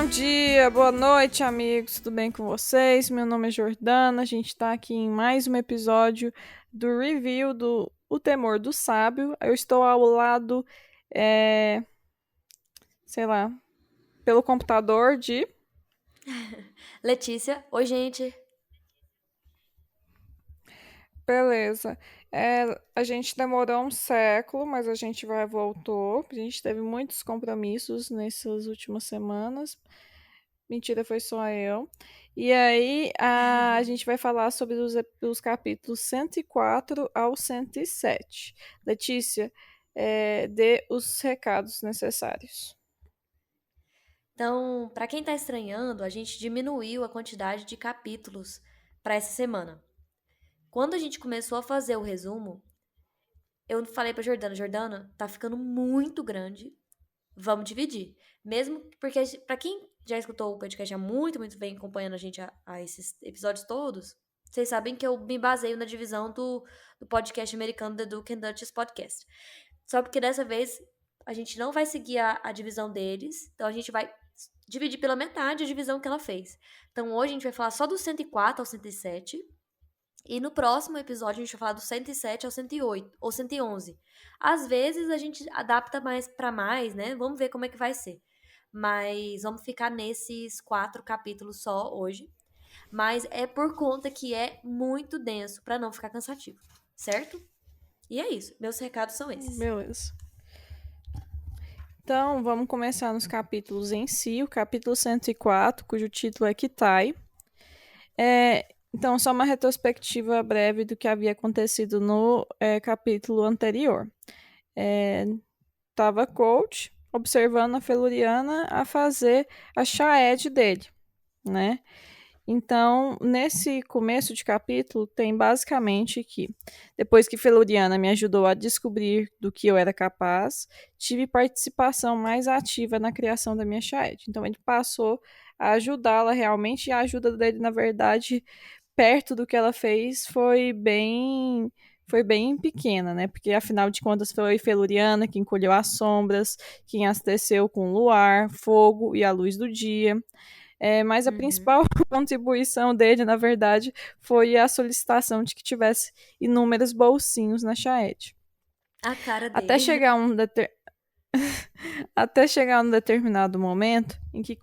Bom dia, boa noite, amigos. Tudo bem com vocês? Meu nome é Jordana. A gente está aqui em mais um episódio do review do O Temor do Sábio. Eu estou ao lado, sei lá, pelo computador de... Letícia, oi gente. Beleza. A gente demorou um século, mas a gente voltou. A gente teve muitos compromissos nessas últimas semanas. Mentira, foi só eu. E aí, a gente vai falar sobre os capítulos 104 ao 107. Letícia, dê os recados necessários. Então, para quem tá estranhando, a gente diminuiu a quantidade de capítulos para essa semana. Quando a gente começou a fazer o resumo, eu falei pra Jordana, tá ficando muito grande. Vamos dividir. Mesmo porque para quem já escutou o podcast há muito, vem acompanhando a gente a esses episódios todos, vocês sabem que eu me baseio na divisão do podcast americano The Duke and Duchess Podcast. Só porque dessa vez a gente não vai seguir a divisão deles, então a gente vai dividir pela metade a divisão que ela fez. Então hoje a gente vai falar só do 104 ao 107, e no próximo episódio a gente vai falar do 107 ao 108 ou 111. Às vezes a gente adapta mais para mais, né? Vamos ver como é que vai ser. Mas vamos ficar nesses 4 capítulos só hoje. Mas é por conta que é muito denso para não ficar cansativo, certo? E é isso. Meus recados são esses. Beleza. Então, vamos começar nos capítulos em si. O capítulo 104, cujo título é Kitai. Então, só uma retrospectiva breve do que havia acontecido no capítulo anterior. Tava Coach observando a Feluriana a fazer a chaed dele, né? Então, nesse começo de capítulo, tem basicamente que, depois que Feluriana me ajudou a descobrir do que eu era capaz, tive participação mais ativa na criação da minha chaed. Então, ele passou a ajudá-la realmente, e a ajuda dele, na verdade, perto do que ela fez, foi bem pequena, né? Porque afinal de contas foi Feluriana quem colheu as sombras, quem as teceu com o luar, fogo e a luz do dia. Mas a Uhum. principal contribuição dele, na verdade, foi a solicitação de que tivesse inúmeros bolsinhos na chaete. A cara Até dele. chegar um até chegar um determinado momento em que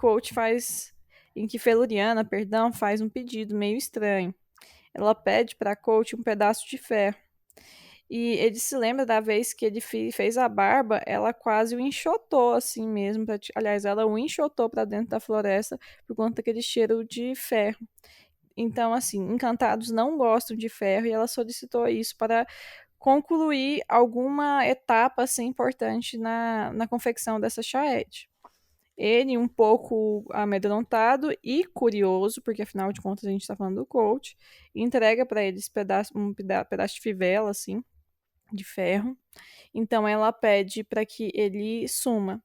em que Feluriana, perdão, faz um pedido meio estranho. Ela pede para Coach um pedaço de ferro. E ele se lembra da vez que ele fez a barba, ela quase o enxotou assim mesmo. Aliás, ela o enxotou para dentro da floresta por conta daquele cheiro de ferro. Então, assim, encantados não gostam de ferro e ela solicitou isso para concluir alguma etapa assim, importante na confecção dessa chaete. Ele, um pouco amedrontado e curioso, porque afinal de contas a gente está falando do coach, entrega para ele um pedaço de fivela, assim, de ferro. Então ela pede para que ele suma.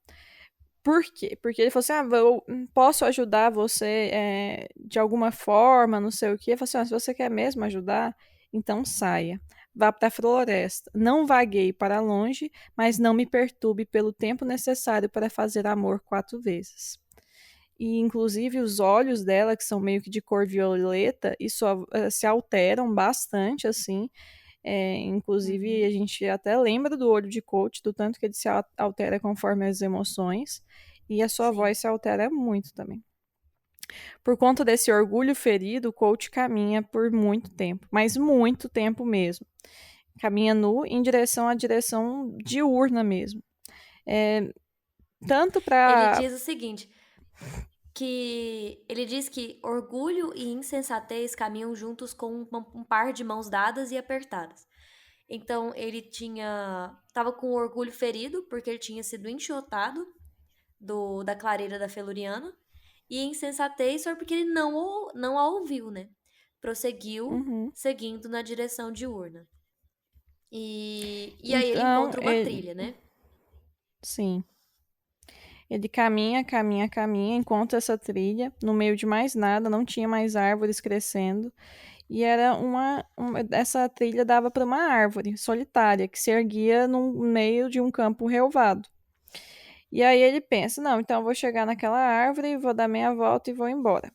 Por quê? Porque ele falou assim: eu posso ajudar você de alguma forma, não sei o quê. Ele falou assim: se você quer mesmo ajudar, então saia. Vá para a floresta. Não vagueie para longe, mas não me perturbe pelo tempo necessário para fazer amor 4 vezes. E, inclusive, os olhos dela, que são meio que de cor violeta, isso se alteram bastante, assim. Inclusive, a Uhum. gente até lembra do olho de coach, do tanto que ele se altera conforme as emoções. E a sua Sim. voz se altera muito também. Por conta desse orgulho ferido, o coach caminha por muito tempo, mas muito tempo mesmo. Caminha nu em direção à direção diurna mesmo. É, tanto Ele para... diz o seguinte, que ele diz que orgulho e insensatez caminham juntos com um par de mãos dadas e apertadas. Então ele tava com o orgulho ferido porque ele tinha sido enxotado da clareira da Feluriana, e insensatez só porque ele não a ouviu, né? Prosseguiu Uhum. seguindo na direção diurna. E aí ele Então, encontra uma trilha, né? sim. Ele caminha, caminha, caminha, encontra essa trilha, no meio de mais nada, não tinha mais árvores crescendo, e era essa trilha dava para uma árvore solitária que se erguia no meio de um campo relvado. E aí ele pensa, não, então eu vou chegar naquela árvore, vou dar meia volta e vou embora.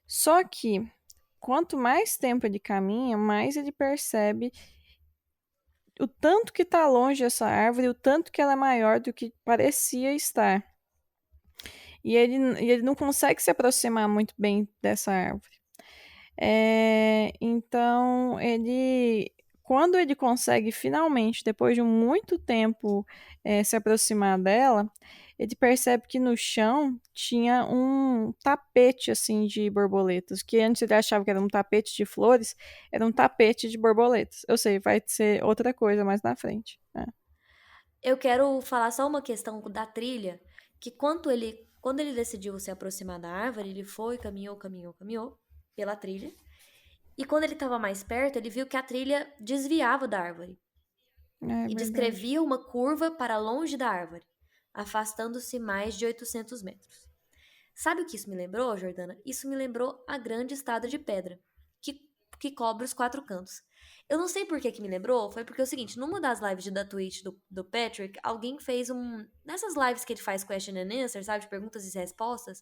Só que quanto mais tempo ele caminha, mais ele percebe o tanto que está longe essa árvore, o tanto que ela é maior do que parecia estar. E ele não consegue se aproximar muito bem dessa árvore. Então, quando ele consegue finalmente, depois de muito tempo, se aproximar dela, ele percebe que no chão tinha um tapete assim de borboletas, que antes ele achava que era um tapete de flores, era um tapete de borboletas. Eu sei, vai ser outra coisa mais na frente, né? Eu quero falar só uma questão da trilha, que quando ele decidiu se aproximar da árvore, ele foi, caminhou, caminhou, caminhou pela trilha. E quando ele estava mais perto, ele viu que a trilha desviava da árvore É e verdade. descrevia uma curva para longe da árvore, afastando-se mais de 800 metros. Sabe o que isso me lembrou, Jordana? Isso me lembrou a grande estada de pedra, que, que cobre os quatro cantos. Eu não sei por que me lembrou, foi porque é o seguinte, numa das lives da Twitch do Patrick, alguém fez um... Nessas lives que ele faz question and answer, sabe, de perguntas e respostas,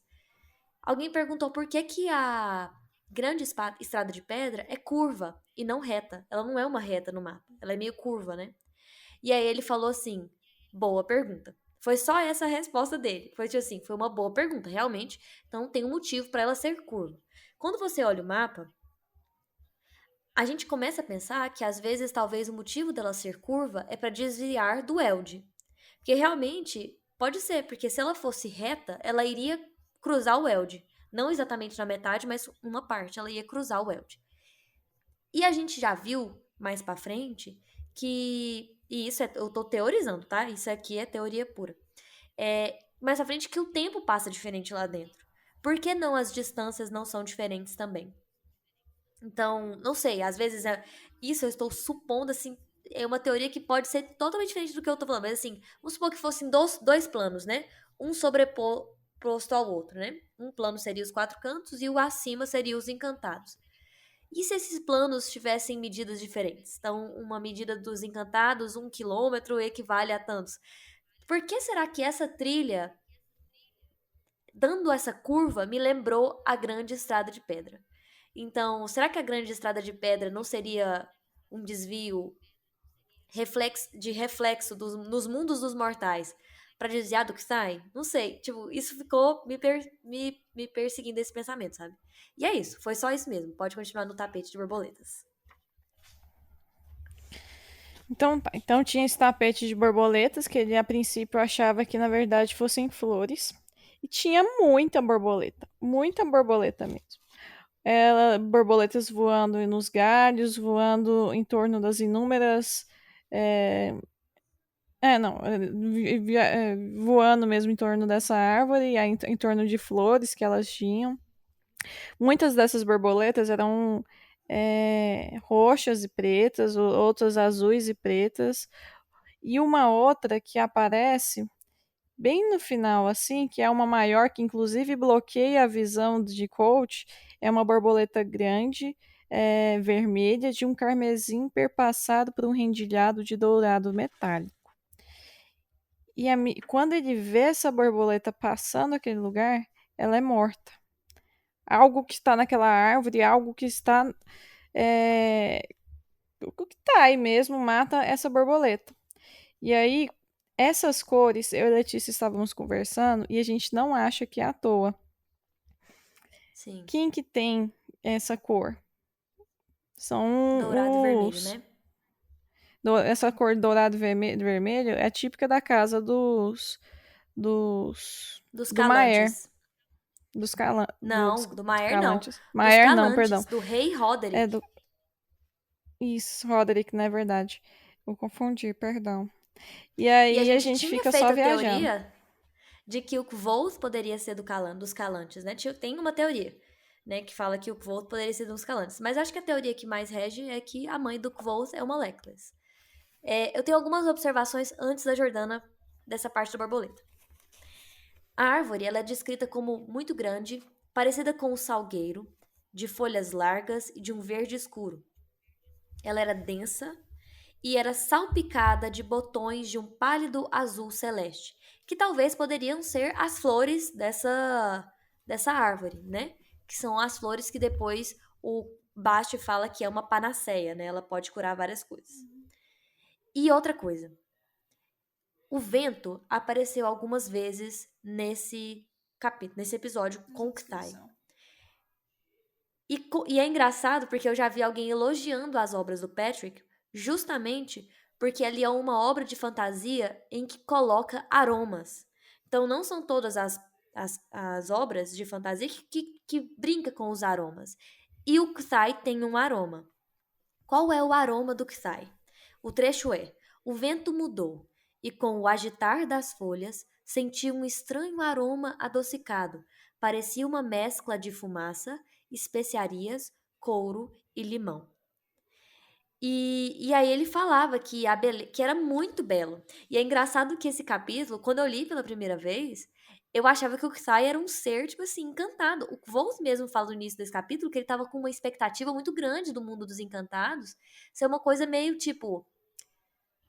alguém perguntou por que a grande estrada de pedra é curva e não reta. Ela não é uma reta no mapa, ela é meio curva, né? E aí ele falou assim: boa pergunta. Foi só essa a resposta dele. Foi tipo assim, foi uma boa pergunta, realmente. Então tem um motivo para ela ser curva. Quando você olha o mapa, a gente começa a pensar que às vezes talvez o motivo dela ser curva é para desviar do Elde. Porque realmente pode ser, porque se ela fosse reta, ela iria cruzar o Elde. Não exatamente na metade, mas uma parte, ela ia cruzar o Elde. E a gente já viu mais pra frente que. E isso eu tô teorizando, tá? Isso aqui é teoria pura. Mais pra frente que o tempo passa diferente lá dentro. Por que não as distâncias não são diferentes também? Então, não sei, às vezes isso eu estou supondo, assim, é uma teoria que pode ser totalmente diferente do que eu tô falando, mas assim, vamos supor que fossem dois planos, né? Um sobreposto ao outro, né? Um plano seria os quatro cantos e o acima seria os encantados. E se esses planos tivessem medidas diferentes? Então, uma medida dos encantados, 1 quilômetro, equivale a tantos. Por que será que essa trilha, dando essa curva, me lembrou a grande estrada de pedra? Então, será que a grande estrada de pedra não seria um desvio de reflexo nos mundos dos mortais para desviar do que sai? Não sei. Tipo, isso ficou me perseguindo esse pensamento, sabe? E é isso. Foi só isso mesmo. Pode continuar no tapete de borboletas. Então, tá. Então tinha esse tapete de borboletas que ele a princípio achava que na verdade fossem flores. E tinha muita borboleta mesmo. Borboletas voando nos galhos, voando em torno das inúmeras. É, não, voando mesmo em torno dessa árvore, em torno de flores que elas tinham. Muitas dessas borboletas eram roxas e pretas, outras azuis e pretas. E uma outra que aparece bem no final, assim, que é uma maior, que inclusive bloqueia a visão de Coach, é uma borboleta grande, vermelha, de um carmesim perpassado por um rendilhado de dourado metálico. E quando ele vê essa borboleta passando aquele lugar, ela é morta. Algo que está naquela árvore, algo que está. É, o que está aí mesmo mata essa borboleta. E aí, essas cores, eu e a Letícia estávamos conversando e a gente não acha que é à toa. Sim. Quem que tem essa cor? São Dourado e vermelho, os. né? Essa cor dourado e vermelho é típica da casa dos. Dos Do Maer. Calantes. Dos Não, do Maier não. Calantes. Dos Maer não, perdão. Calantes, do rei É Roderick. do. Isso, Roderick, não é verdade. Eu confundi, perdão. E E a aí a gente gente tinha fica feito só a viajando. teoria de que o Kvoth poderia ser dos Calantes, né? Tem uma teoria, né, que fala que o Kvoth poderia ser dos Calantes. Mas acho que a teoria que mais rege é que a mãe do Kvoth é uma Leclerc. Eu tenho algumas observações antes da Jordana dessa parte da borboleta. A árvore ela é descrita como muito grande, parecida com um salgueiro, de folhas largas e de um verde escuro. Ela era densa e era salpicada de botões de um pálido azul celeste, que talvez poderiam ser as flores dessa árvore, né? Que são as flores que depois o Bast fala que é uma panaceia, né? Ela pode curar várias coisas. E outra coisa, o vento apareceu algumas vezes nesse capítulo, nesse episódio com o Kthai. E é engraçado porque eu já vi alguém elogiando as obras do Patrick, justamente porque ali é uma obra de fantasia em que coloca aromas. Então, não são todas as obras de fantasia que brinca com os aromas. E o Kthai tem um aroma. Qual é o aroma do Kthai? O trecho é: o vento mudou, e com o agitar das folhas, senti um estranho aroma adocicado. Parecia uma mescla de fumaça, especiarias, couro e limão. E aí ele falava que era muito belo. E é engraçado que esse capítulo, quando eu li pela primeira vez, eu achava que o Ksai era um ser, tipo assim, encantado. O Kvols mesmo fala no início desse capítulo que ele tava com uma expectativa muito grande do mundo dos encantados. Ser uma coisa meio, tipo...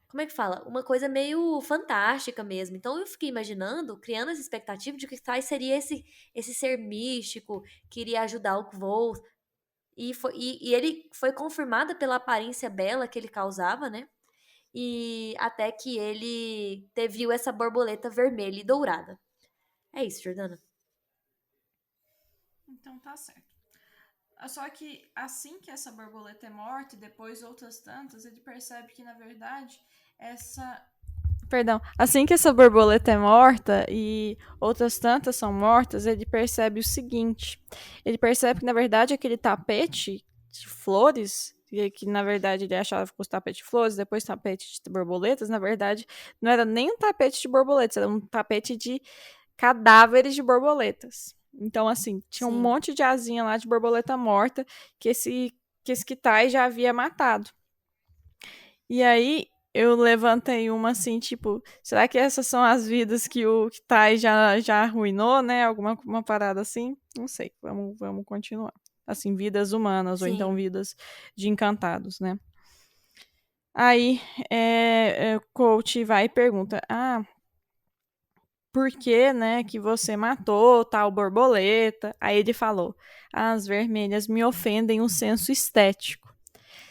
Como é que fala? Uma coisa meio fantástica mesmo. Então eu fiquei imaginando, criando essa expectativa de que o Ksai seria esse ser místico, que iria ajudar o Kvols. E ele foi confirmada pela aparência bela que ele causava, né? E até que ele viu essa borboleta vermelha e dourada. É isso, Jordana. Então tá certo. Só que assim que essa borboleta é morta e depois outras tantas, ele percebe que, na verdade, essa. Perdão. Assim que essa borboleta é morta e outras tantas são mortas, ele percebe o seguinte. Ele percebe que, na verdade, aquele tapete de flores, que na verdade ele achava que fosse tapete de flores, depois tapete de borboletas, na verdade, não era nem um tapete de borboletas, era um tapete de cadáveres de borboletas. Então, assim, tinha um Sim. monte de asinha lá de borboleta morta que esse Kitai já havia matado. E aí eu levantei uma assim, tipo, será que essas são as vidas que o Kitai já arruinou, né? Alguma uma parada assim? Não sei, vamos continuar. Assim, vidas humanas, ou então Sim. vidas de encantados, né? Aí o coach vai e pergunta: por que, né, que você matou tal borboleta? Aí ele falou: as vermelhas me ofendem o senso estético.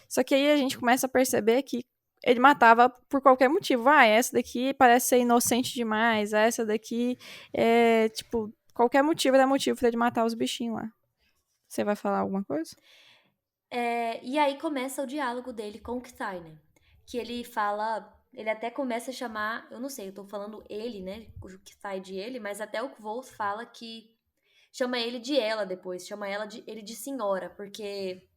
Só que aí a gente começa a perceber que ele matava por qualquer motivo. Essa daqui parece ser inocente demais. Essa daqui é, tipo, qualquer motivo era motivo pra ele matar os bichinhos lá. Você vai falar alguma coisa? E aí começa o diálogo dele com o Kthai, né? Que ele fala... Ele até começa a chamar... Eu não sei, eu tô falando ele, né? O Kthai de ele, mas até o Kvols fala que... Chama ele de ela depois. Chama ele de senhora, porque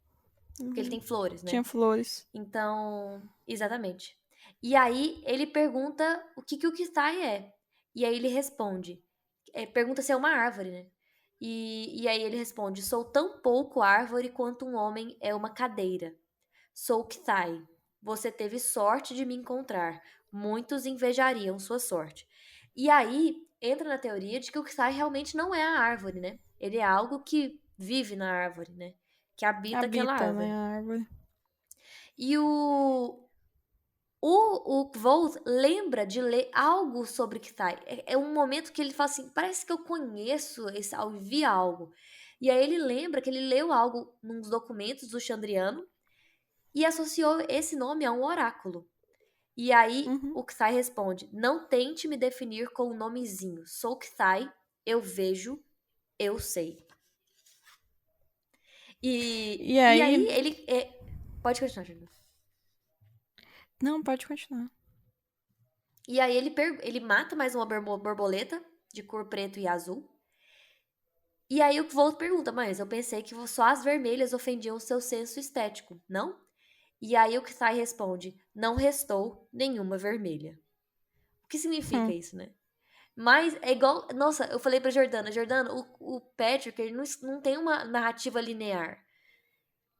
ele tem flores, né? Tinha flores. Então, exatamente. E aí ele pergunta o que o Kithai é. E aí ele responde. Pergunta se é uma árvore, né? E aí ele responde: sou tão pouco árvore quanto um homem é uma cadeira. Sou Kithai. Você teve sorte de me encontrar. Muitos invejariam sua sorte. E aí entra na teoria de que o Kithai realmente não é a árvore, né? Ele é algo que vive na árvore, né? Que habita aquela Habita, né, árvore. a árvore. E o Kvold lembra de ler algo sobre Kithai. É um momento que ele fala assim, parece que eu conheço esse algo, vi algo. E aí ele lembra que ele leu algo nos documentos do Chandriano e associou esse nome a um oráculo. E aí Uhum. o Kithai responde, não tente me definir com um nomezinho. Sou Kithai, eu vejo, eu sei. E E aí aí. ele... Pode continuar, Juliana. Não, pode continuar. E aí ele mata mais uma borboleta de cor preto e azul. E aí o Kvold pergunta, mas eu pensei que só as vermelhas ofendiam o seu senso estético, não? E aí o Kithai responde, não restou nenhuma vermelha. O que significa Hum. isso, né? Mas é igual... Nossa, eu falei pra Jordana, Jordana, o Patrick, ele não tem uma narrativa linear.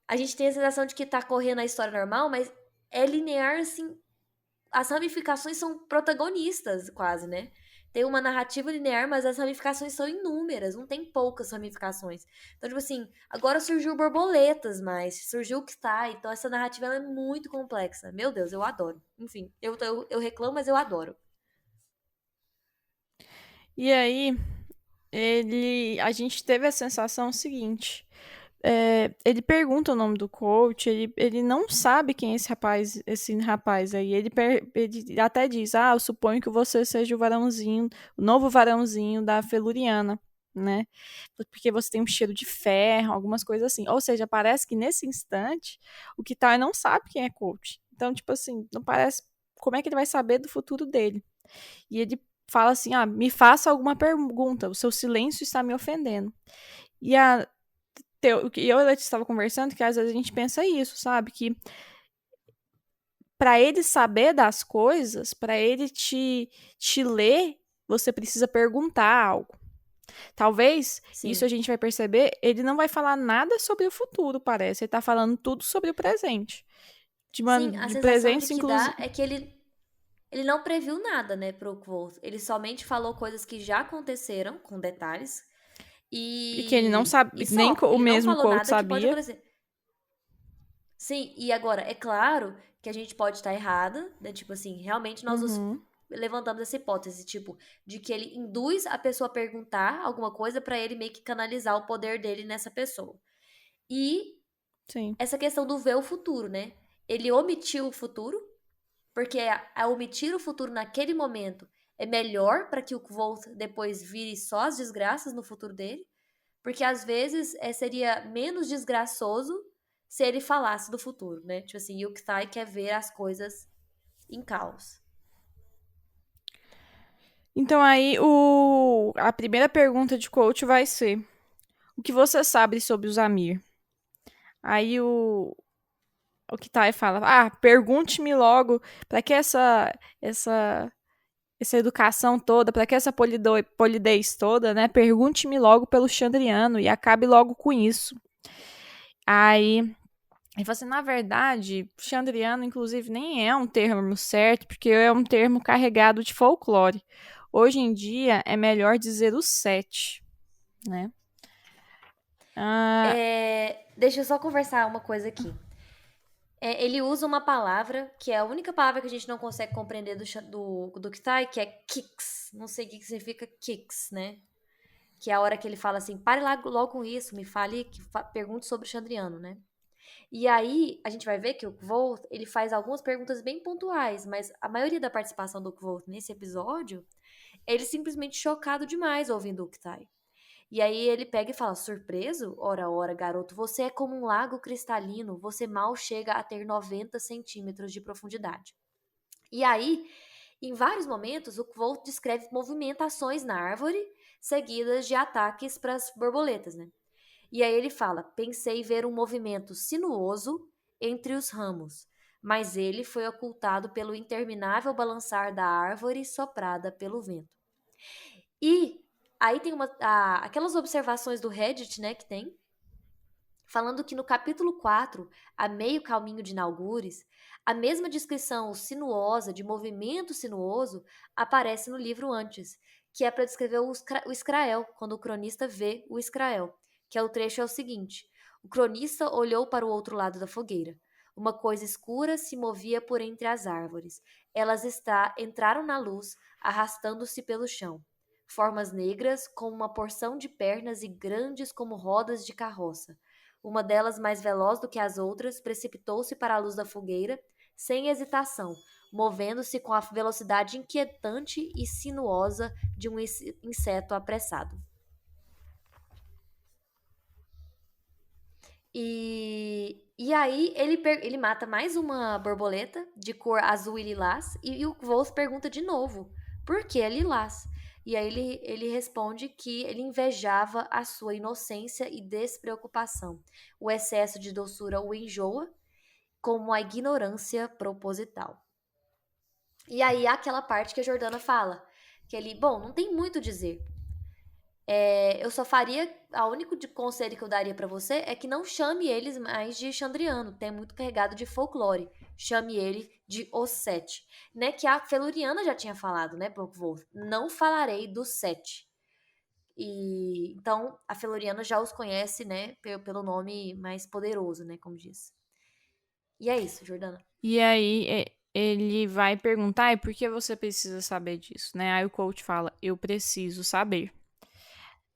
A gente tem a sensação de que tá correndo a história normal, mas é linear, assim... As ramificações são protagonistas, quase, né? tem uma narrativa linear, mas as ramificações são inúmeras, não tem poucas ramificações. Então, tipo assim, agora surgiu borboletas, mas surgiu o que está. Então, essa narrativa ela é muito complexa. Meu Deus, eu adoro. Enfim, eu reclamo, mas eu adoro. E aí, a gente teve a sensação seguinte. Ele pergunta o nome do coach, ele não sabe quem é esse rapaz aí. Ele até diz, eu suponho que você seja o novo varãozinho da Feluriana, né? Porque você tem um cheiro de ferro, algumas coisas assim. Ou seja, parece que nesse instante, o Kitai não sabe quem é coach. Então, tipo assim, não parece, como é que ele vai saber do futuro dele? E ele fala assim, me faça alguma pergunta, o seu silêncio está me ofendendo. E o que eu e a Letícia estava conversando, que às vezes a gente pensa isso, sabe? Que para ele saber das coisas, para ele te ler, você precisa perguntar algo. Talvez, isso a Sim. gente vai perceber, ele não vai falar nada sobre o futuro, parece. Ele tá falando tudo sobre o presente. Sim, a De sensação de presentes, que inclusive. dá é que ele não previu nada, né, pro Quoth. Ele somente falou coisas que já aconteceram, com detalhes, E que ele não e sabe, nem só. o Ele não mesmo falou coach nada que pode sabia. acontecer. Sim, e agora, é claro que a gente pode estar errada, né? Tipo assim, realmente Uhum, levantamos essa hipótese, tipo, de que ele induz a pessoa a perguntar alguma coisa pra ele meio que canalizar o poder dele nessa pessoa. E sim. essa questão do ver o futuro, né? Ele omitiu o futuro, porque a omitir o futuro naquele momento é melhor para que o Kvolt depois vire só as desgraças no futuro dele. Porque às vezes seria menos desgraçoso se ele falasse do futuro, né? Tipo assim, Yuktai quer ver as coisas em caos. Então aí a primeira pergunta de coach vai ser: o que você sabe sobre os Amir? Aí o Kitai fala: pergunte-me logo para que essa educação toda, para que essa polidez toda, né? Pergunte-me logo pelo Chandriano e acabe logo com isso. Aí ele fala assim: na verdade, Chandriano, inclusive, nem é um termo certo, porque é um termo carregado de folclore. Hoje em dia é melhor dizer os sete, né? Ah, Deixa eu só conversar uma coisa aqui. Ele usa uma palavra, que é a única palavra que a gente não consegue compreender do Kitai, que é kicks. Não sei o que significa kicks, né? Que é a hora que ele fala assim, pare logo com isso, me fale, pergunte sobre o Chandriano, né? E aí, a gente vai ver que o Kvolt, ele faz algumas perguntas bem pontuais, mas a maioria da participação do Kvolt nesse episódio, ele simplesmente chocado demais ouvindo o Uktai. E aí ele pega e fala, surpreso? Ora, ora, garoto, você é como um lago cristalino, você mal chega a ter 90 centímetros de profundidade. E aí, em vários momentos, o Kvolt descreve movimentações na árvore, seguidas de ataques para as borboletas, né? E aí ele fala: pensei ver um movimento sinuoso entre os ramos, mas ele foi ocultado pelo interminável balançar da árvore soprada pelo vento. E aí tem aquelas observações do Reddit, né, que tem, falando que no capítulo 4, a meio caminho de Naugures, a mesma descrição sinuosa, de movimento sinuoso, aparece no livro antes, que é para descrever o Israel, quando o cronista vê o Israel, que é o trecho é o seguinte: o cronista olhou para o outro lado da fogueira. Uma coisa escura se movia por entre as árvores. Elas entraram na luz, arrastando-se pelo chão. Formas negras, com uma porção de pernas e grandes como rodas de carroça. Uma delas, mais veloz do que as outras, precipitou-se para a luz da fogueira, sem hesitação, movendo-se com a velocidade inquietante e sinuosa de um inseto apressado. E aí ele mata mais uma borboleta de cor azul e lilás, e o Wolf pergunta de novo, por que é lilás? E aí ele responde que ele invejava a sua inocência e despreocupação. O excesso de doçura o enjoa, como a ignorância proposital. E aí aquela parte que a Jordana fala, que ele, bom, não tem muito a dizer. Eu só faria, a único conselho que eu daria pra você é que não chame eles mais de Chandriano, tem muito carregado de folclore. chame ele de os sete, né? Que a Feluriana já tinha falado, né, pro Kvoth, não falarei dos sete. E então a Feluriana já os conhece, né, pelo nome mais poderoso, né, como diz. E é isso, Jordana. E aí ele vai perguntar, e por que você precisa saber disso, né? Aí o coach fala, eu preciso saber.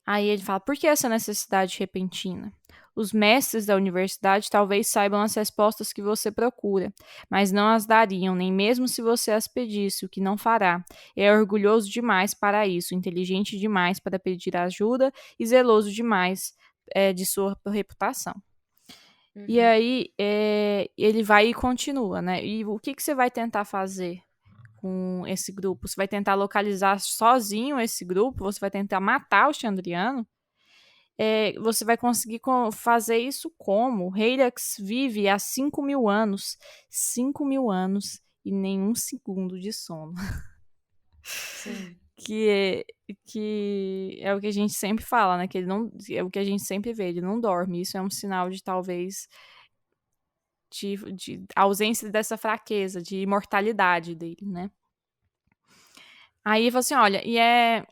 Aí ele fala, por que essa necessidade repentina? Os mestres da universidade talvez saibam as respostas que você procura, mas não as dariam, nem mesmo se você as pedisse, o que não fará. É orgulhoso demais para isso, inteligente demais para pedir ajuda e zeloso demais de sua reputação. E aí ele vai e continua, né? E o que você vai tentar fazer com esse grupo? Você vai tentar localizar sozinho esse grupo? Você vai tentar matar o Chandriano? Você vai conseguir fazer isso como? Heilax vive há 5.000 anos. 5.000 anos e nenhum segundo de sono. Sim. Que é o que a gente sempre fala, né? Que ele não, é o que a gente sempre vê, ele não dorme. Isso é um sinal de talvez de ausência dessa fraqueza, de imortalidade dele, né? Aí ele fala assim, olha, e é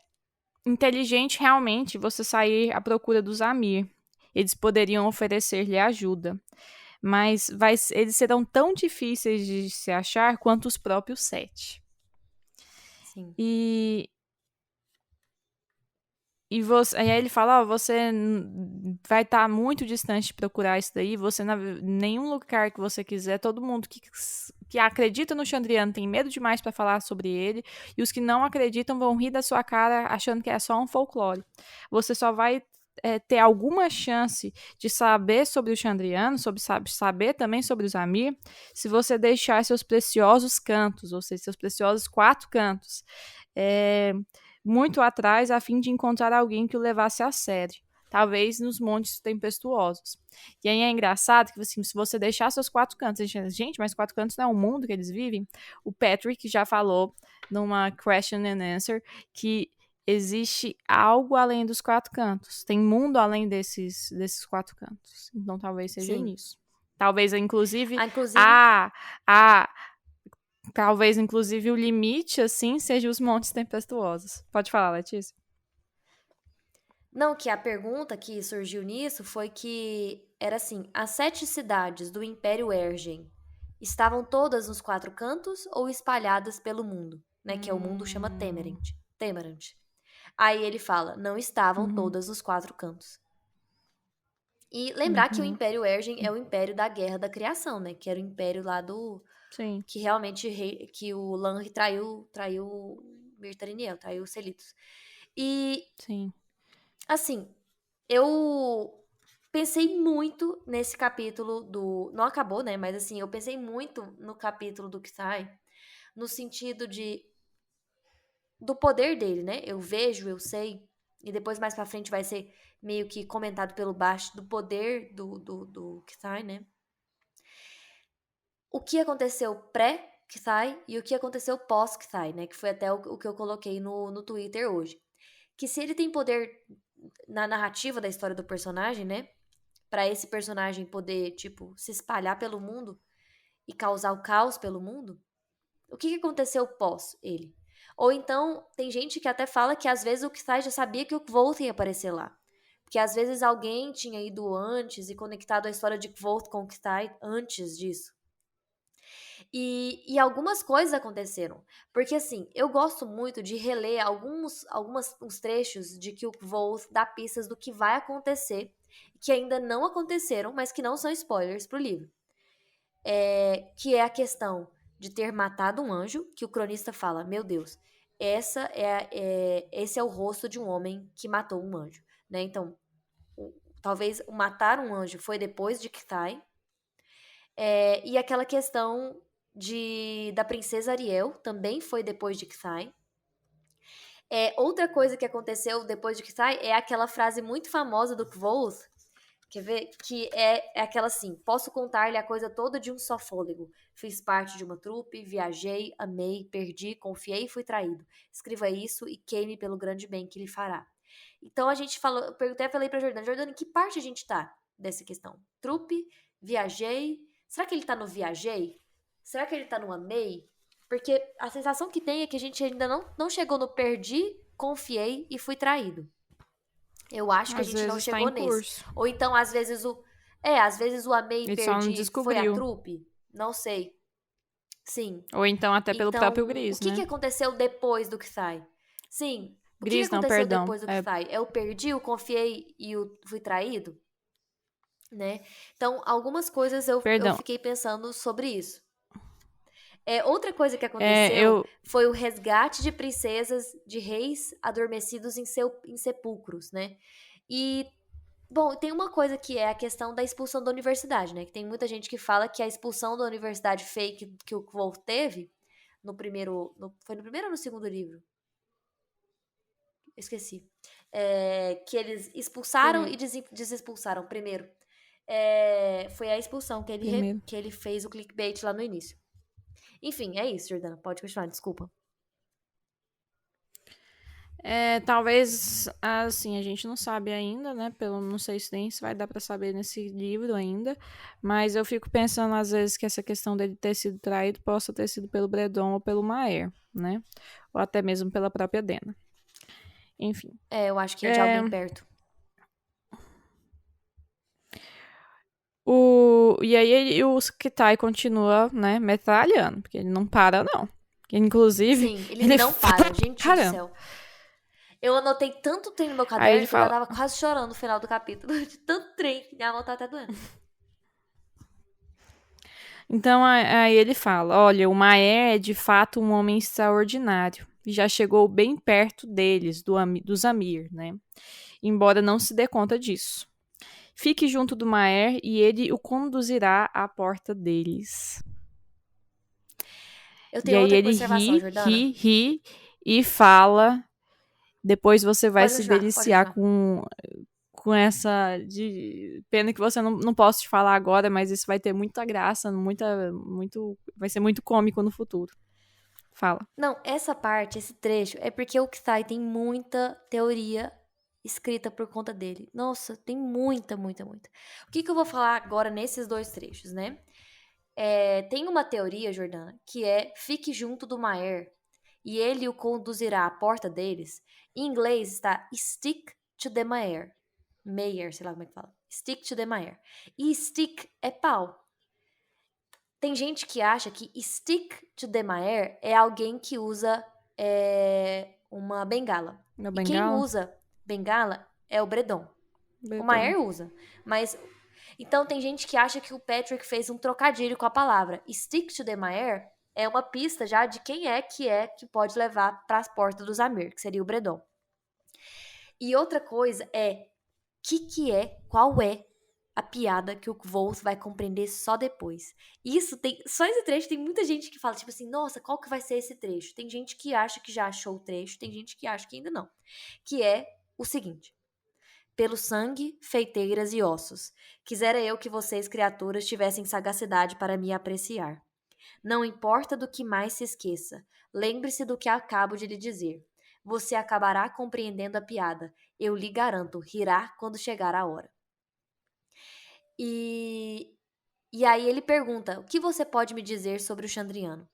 inteligente realmente você sair à procura dos Amir. Eles poderiam oferecer-lhe ajuda, mas eles serão tão difíceis de se achar quanto os próprios Sete. Sim. E você, aí ele fala, você vai estar muito distante de procurar isso daí, você nenhum lugar que você quiser, todo mundo que acredita no Chandriano tem medo demais para falar sobre ele, e os que não acreditam vão rir da sua cara achando que é só um folclore. Você só vai ter alguma chance de saber sobre o Chandriano, saber também sobre os Amir, se você deixar seus preciosos cantos, ou seja, seus preciosos 4 cantos. Muito atrás a fim de encontrar alguém que o levasse a sério, talvez nos montes tempestuosos. E aí é engraçado que assim, se você deixar seus 4 cantos, gente, mas 4 cantos não é o mundo que eles vivem? O Patrick já falou numa question and answer que existe algo além dos 4 cantos. Tem mundo além desses 4 cantos. Então talvez seja Sim. nisso. Talvez, inclusive, Inclusive, talvez, inclusive, o limite, assim, seja os montes tempestuosos. Pode falar, Letícia. não, que a pergunta que surgiu nisso foi que era assim, as 7 cidades do Império Ergen estavam todas nos 4 cantos ou espalhadas pelo mundo, né? Que é o mundo chama Temerant. Temerant. Aí ele fala, não estavam Uhum. todas nos 4 cantos. E lembrar que o Uhum. Império Ergen é o Império da Guerra da Criação, né? Que era o Império lá do... Sim. Que realmente que o Lanri traiu Mirtariniel, traiu os Selitos. E, Sim. assim, eu pensei muito nesse capítulo do... Não acabou, né? Mas, assim, eu pensei muito no capítulo do Kithai, no sentido do poder dele, né? Eu vejo, eu sei, e depois mais pra frente vai ser meio que comentado pelo baixo do poder do Kithai, né? O que aconteceu pré-Kithai e o que aconteceu pós-Kithai, né? Que foi até o que eu coloquei no Twitter hoje. Que se ele tem poder na narrativa da história do personagem, né? Pra esse personagem poder, tipo, se espalhar pelo mundo e causar o caos pelo mundo, o que aconteceu pós ele? Ou então, tem gente que até fala que às vezes o Kithai já sabia que o Kvoth ia aparecer lá. Porque às vezes alguém tinha ido antes e conectado a história de Kvoth com o Kithai antes disso. E algumas coisas aconteceram. Porque, assim, eu gosto muito de reler uns trechos de que o Kvoth dá pistas do que vai acontecer, que ainda não aconteceram, mas que não são spoilers pro livro. Que é a questão de ter matado um anjo, que o cronista fala, meu Deus, esse é o rosto de um homem que matou um anjo, né? Então, talvez o matar um anjo foi depois de Kithai, e aquela questão da princesa Ariel também foi depois de Kithai. Outra coisa que aconteceu depois de Kithai é aquela frase muito famosa do Kvoth, quer ver? Que é aquela assim: posso contar-lhe a coisa toda de um só fôlego. Fiz parte de uma trupe, viajei, amei, perdi, confiei e fui traído. Escreva isso e queime pelo grande bem que lhe fará. Então a gente falou, eu perguntei, falei pra Jordana, em que parte a gente tá dessa questão? Trupe, viajei. Será que ele tá no viajei? será que ele tá no amei? Porque a sensação que tem é que a gente ainda não chegou no perdi, confiei e fui traído. Eu acho que a Às gente não vezes tá chegou em nesse. curso. Ou então, às vezes o amei e Ele só não perdi foi a descobriu. trupe. Não sei. Sim. Ou então até pelo próprio Então, o Gris, que que né? aconteceu depois do Psy? Sim. O que que Gris não, aconteceu perdão. depois do É, Psy? Eu perdi, eu confiei e eu fui traído, né? Então, algumas coisas eu perdão. fiquei pensando sobre isso. Outra coisa que É, aconteceu eu. foi o resgate de princesas de reis adormecidos em sepulcros, né? E, bom, tem uma coisa que é a questão da expulsão da universidade, né? Que tem muita gente que fala que a expulsão da universidade fake que o Wolf teve no primeiro. Foi no primeiro ou no segundo livro? Esqueci. Que eles expulsaram e Primeiro. desexpulsaram primeiro. Foi a expulsão Primeiro. que ele fez o clickbait lá no início. Enfim, é isso, Jordana. Pode continuar, desculpa. Talvez, assim, a gente não sabe ainda, né? Não sei se nem se vai dar pra saber nesse livro ainda. Mas eu fico pensando, às vezes, que essa questão dele ter sido traído possa ter sido pelo Bredon ou pelo Maer, né? Ou até mesmo pela própria Dena. Enfim. Eu acho que é de É, alguém perto. e aí o Kitai continua, né, metralhando, porque ele não para, não. Inclusive, Sim, ele ele não fala para, gente do caramba. céu. Eu anotei tanto trem no meu Aí ele caderno que eu já fala. tava quase chorando no final do capítulo. De tanto trem, minha mão tá até doendo. Então aí ele fala: olha, o Maer é de fato um homem extraordinário. E já chegou bem perto deles, dos Amir, né? Embora não se dê conta disso. Fique junto do Maer e ele o conduzirá à porta deles. Eu E tenho aí outra ele observação, ri, Jordana. ri, ri e fala. Depois você vai se Pode deliciar continuar. com essa de pena que você não posso te falar agora, mas isso vai ter muita graça, vai ser muito cômico no futuro. Fala. Não, essa parte, esse trecho, é porque o Kisai tem muita teoria escrita por conta dele. Nossa, tem muita, muita, muita. O que eu vou falar agora nesses dois trechos, né? Tem uma teoria, Jordana, que é fique junto do Maer e ele o conduzirá à porta deles. Em inglês está stick to the Maer. Mayer, sei lá como é que fala. Stick to the Maer. E stick é pau. Tem gente que acha que stick to the Maer é alguém que usa uma bengala. Meu E quem bengala? usa bengala é o Bredon. O Bredon. Maer usa, mas então tem gente que acha que o Patrick fez um trocadilho com a palavra. Stick to the Maer é uma pista já de quem é que pode levar para as portas dos Amir, que seria o Bredon. E outra coisa qual é a piada que o Volz vai compreender só depois. Só esse trecho tem muita gente que fala, tipo assim, nossa, qual que vai ser esse trecho? Tem gente que acha que já achou o trecho, tem gente que acha que ainda não. Que é o seguinte: pelo sangue, feiteiras e ossos. Quisera eu que vocês, criaturas, tivessem sagacidade para me apreciar. Não importa do que mais se esqueça, lembre-se do que acabo de lhe dizer. Você acabará compreendendo a piada. Eu lhe garanto, rirá quando chegar a hora. E, e aí ele pergunta: o que você pode me dizer sobre o Chandriano?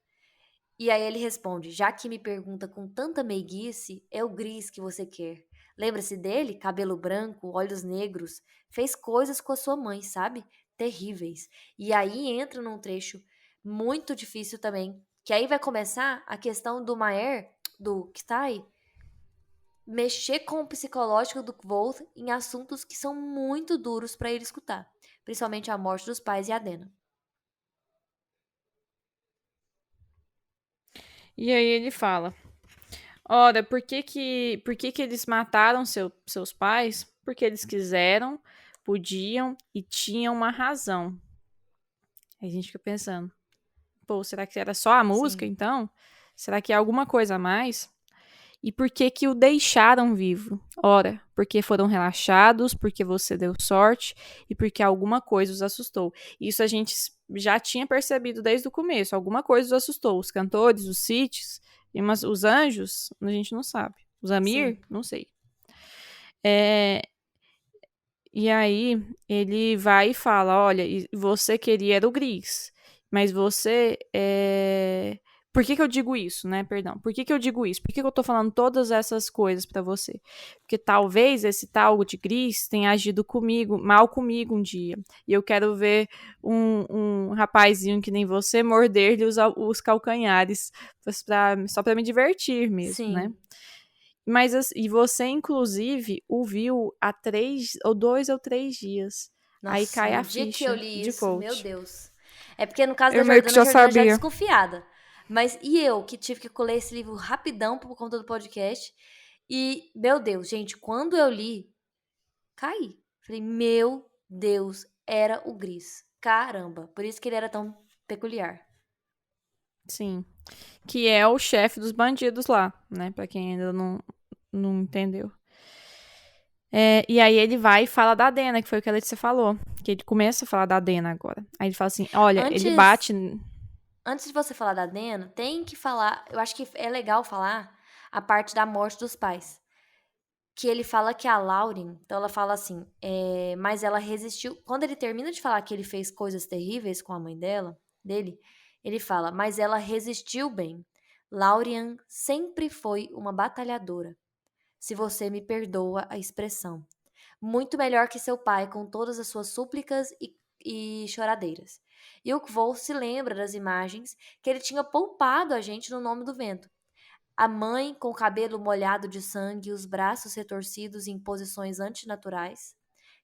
E aí ele responde: já que me pergunta com tanta meiguice, é o Gris que você quer. Lembra-se dele? Cabelo branco, olhos negros. Fez coisas com a sua mãe, sabe? Terríveis. E aí entra num trecho muito difícil também. Que aí vai começar a questão do Maer, do Kitai, mexer com o psicológico do Volt em assuntos que são muito duros para ele escutar. Principalmente a morte dos pais e a Dena. E aí ele fala: ora, por que eles mataram seus pais? Porque eles quiseram, podiam e tinham uma razão. Aí a gente fica pensando: pô, será que era só a música Sim. então? Será que é alguma coisa a mais? E por que o deixaram vivo? Ora, porque foram relaxados, porque você deu sorte e porque alguma coisa os assustou. Isso a gente já tinha percebido desde o começo. Alguma coisa os assustou. Os cantores, os Siths, os anjos, a gente não sabe. Os Amir, Sim. não sei. E aí ele vai e fala: olha, você queria era o Gris. Mas você Por que eu digo isso, né? Perdão. Por que eu digo isso? Por que eu tô falando todas essas coisas pra você? Porque talvez esse tal de Gris tenha agido mal comigo um dia. E eu quero ver um rapazinho que nem você morder-lhe os calcanhares só pra me divertir mesmo, né? Sim. Mas e você, inclusive, o viu há 2 ou 3 dias. Aí Nossa, cai a no dia que eu ficha li de isso, meu coach. Deus. É porque no caso da Eu meio que Jordana, a já Jordana já é sabia. desconfiada. Mas e eu, que tive que ler esse livro rapidão por conta do podcast. E, meu Deus, gente, quando eu li, caí. Falei, meu Deus, era o Gris. Caramba, por isso que ele era tão peculiar. Sim. Que é o chefe dos bandidos lá, né? Pra quem ainda não entendeu. E aí ele vai e fala da Dena, que foi o que a Letícia falou. Que ele começa a falar da Dena agora. Aí ele fala assim: olha, ele Antes, bate. antes de você falar da Dena, tem que falar, eu acho que é legal falar a parte da morte dos pais. Que ele fala que a Lauren, então ela fala assim, mas ela resistiu. Quando ele termina de falar que ele fez coisas terríveis com a mãe dele, ele fala, mas ela resistiu bem. Lauren sempre foi uma batalhadora, se você me perdoa a expressão. Muito melhor que seu pai, com todas as suas súplicas e choradeiras. E o Kvo se lembra das imagens que ele tinha poupado a gente no nome do vento. A mãe com o cabelo molhado de sangue e os braços retorcidos em posições antinaturais,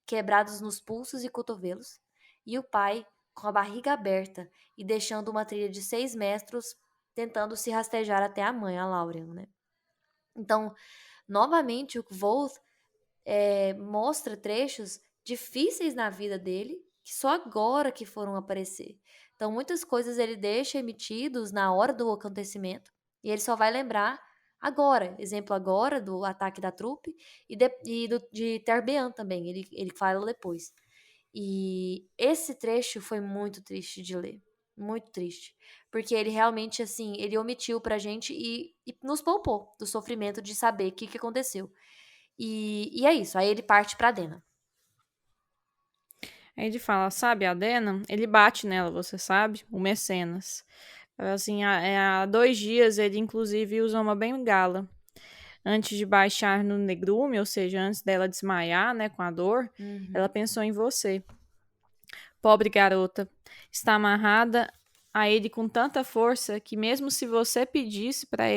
quebrados nos pulsos e cotovelos, e o pai com a barriga aberta e deixando uma trilha de 6 metros tentando se rastejar até a mãe, a Lauren, né? Então, novamente, o Kvoth mostra trechos difíceis na vida dele, que só agora que foram aparecer. Então, muitas coisas ele deixa emitidos na hora do acontecimento, e ele só vai lembrar agora. Exemplo agora do ataque da trupe de Terbean também, ele fala depois. E esse trecho foi muito triste de ler. Muito triste. Porque ele realmente, assim, ele omitiu pra gente e nos poupou do sofrimento de saber o que aconteceu. E é isso. Aí ele parte pra Dena. Aí ele fala: sabe, a Dena? Ele bate nela, você sabe? O Mecenas. Assim, há 2 dias ele inclusive usa uma bengala. Antes de baixar no negrume, ou seja, antes dela desmaiar, né, com a dor, ela Uhum. pensou em você. Pobre garota, está amarrada a ele com tanta força que mesmo se você pedisse para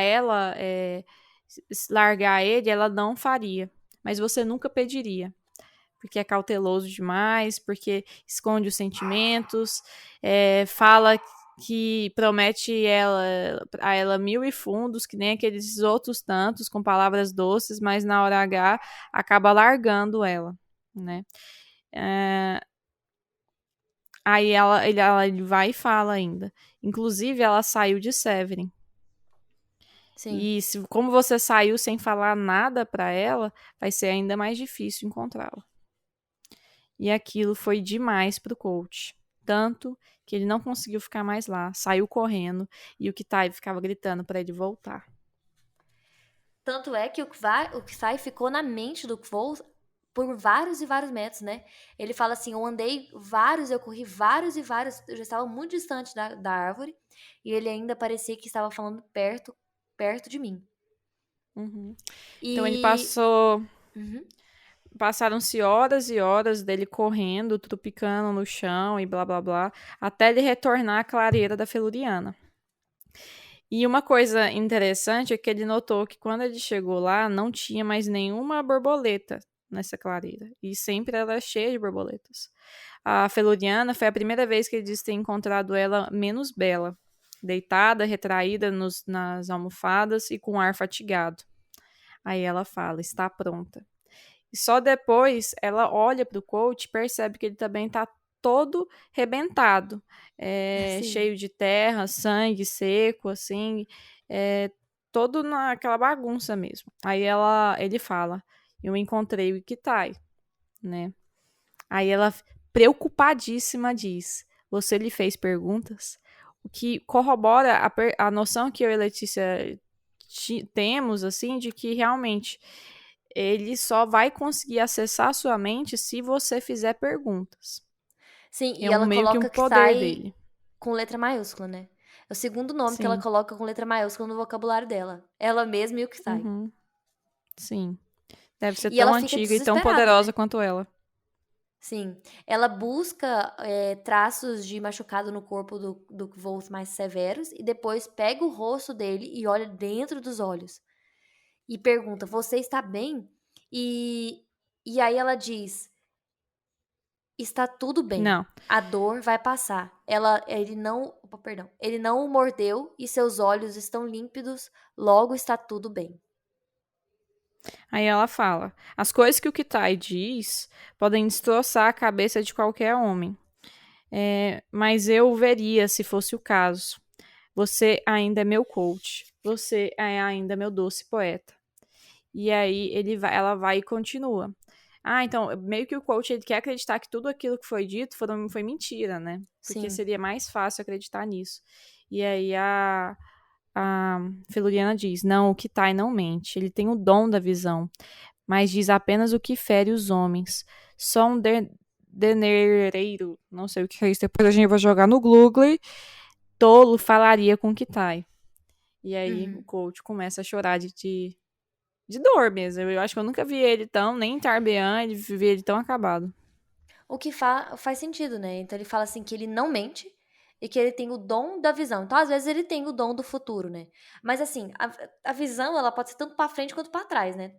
ela largar ele, ela não faria. Mas você nunca pediria, porque é cauteloso demais, porque esconde os sentimentos, fala que promete a ela mil e fundos, que nem aqueles outros tantos, com palavras doces, mas na hora H acaba largando ela, né? Aí ele vai e fala ainda. Inclusive, ela saiu de Severin. Sim. E como você saiu sem falar nada pra ela, vai ser ainda mais difícil encontrá-la. E aquilo foi demais pro coach. Tanto que ele não conseguiu ficar mais lá, saiu correndo e o Kitai ficava gritando pra ele voltar. Tanto é que o Ksai ficou na mente do Kvothe por vários e vários metros, né? Ele fala assim, eu andei vários, eu corri vários e vários, eu já estava muito distante da árvore, e ele ainda parecia que estava falando perto de mim. Uhum. Então ele E... Uhum. passaram-se horas e horas dele correndo, tropicando no chão e blá blá blá, até ele retornar à clareira da Feluriana. E uma coisa interessante é que ele notou que quando ele chegou lá, não tinha mais nenhuma borboleta nessa clareira. E sempre ela é cheia de borboletas. A Feluriana foi a primeira vez que ele disse ter encontrado ela menos bela, deitada, retraída nas almofadas e com um ar fatigado. Aí ela fala: está pronta. E só depois ela olha para o coach e percebe que ele também está todo rebentado, Sim. cheio de terra, sangue seco, assim, todo naquela bagunça mesmo. Aí ele fala: eu encontrei o Ikitai, né? Aí ela, preocupadíssima, diz: você lhe fez perguntas? O que corrobora a noção que eu e Letícia temos, assim, de que realmente ele só vai conseguir acessar a sua mente se você fizer perguntas. Sim, É e um ela meio que um coloca que poder sai. dele. com letra maiúscula, né? É o segundo nome que ela Sim. coloca com letra maiúscula no vocabulário dela. Ela mesma e o Kitai. Uhum. Sim. Deve ser E tão ela fica antiga e tão desesperada, poderosa né? quanto ela. Sim. Ela busca traços de machucado no corpo do Volt mais severos e depois pega o rosto dele e olha dentro dos olhos. E pergunta: Você está bem? E, e aí ela diz: Está tudo bem. Não. A dor vai passar. Ele não, opa, perdão, ele não o mordeu e seus olhos estão límpidos. Logo está tudo bem. Aí ela fala: as coisas que o Kitai diz podem destroçar a cabeça de qualquer homem. Mas eu veria se fosse o caso. Você ainda é meu coach. Você é ainda meu doce poeta. E aí ela vai e continua. Então, meio que o coach ele quer acreditar que tudo aquilo que foi dito foi mentira, né? Porque Sim. seria mais fácil acreditar nisso. E aí a Feluriana diz: não, o Kitai não mente. Ele tem o dom da visão, mas diz apenas o que fere os homens. Só um denereiro, não sei o que é isso, depois a gente vai jogar no Google, tolo falaria com Kitai. E aí o Uhum. coach começa a chorar de dor mesmo. Eu acho que eu nunca vi ele tão, nem em Tarbean, vi ele tão acabado. O que faz sentido, né? Então ele fala assim que ele não mente e que ele tem o dom da visão. Então, às vezes, ele tem o dom do futuro, né? Mas assim, a visão, ela pode ser tanto pra frente quanto pra trás, né?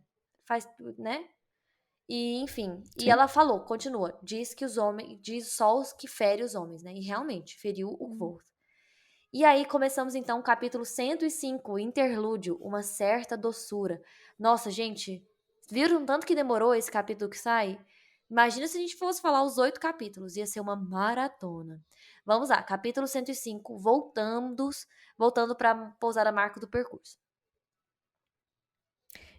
Faz, né? E, enfim, e Sim. ela falou, continua, diz que os homens, diz só os que fere os homens, né? E realmente, feriu o Kvorth. E aí começamos então o capítulo 105, Interlúdio, uma certa doçura. Nossa, gente, viram tanto que demorou esse capítulo que sai? Imagina se a gente fosse falar os 8 capítulos, ia ser uma maratona. Vamos lá, capítulo 105, voltando para pousar a marca do percurso.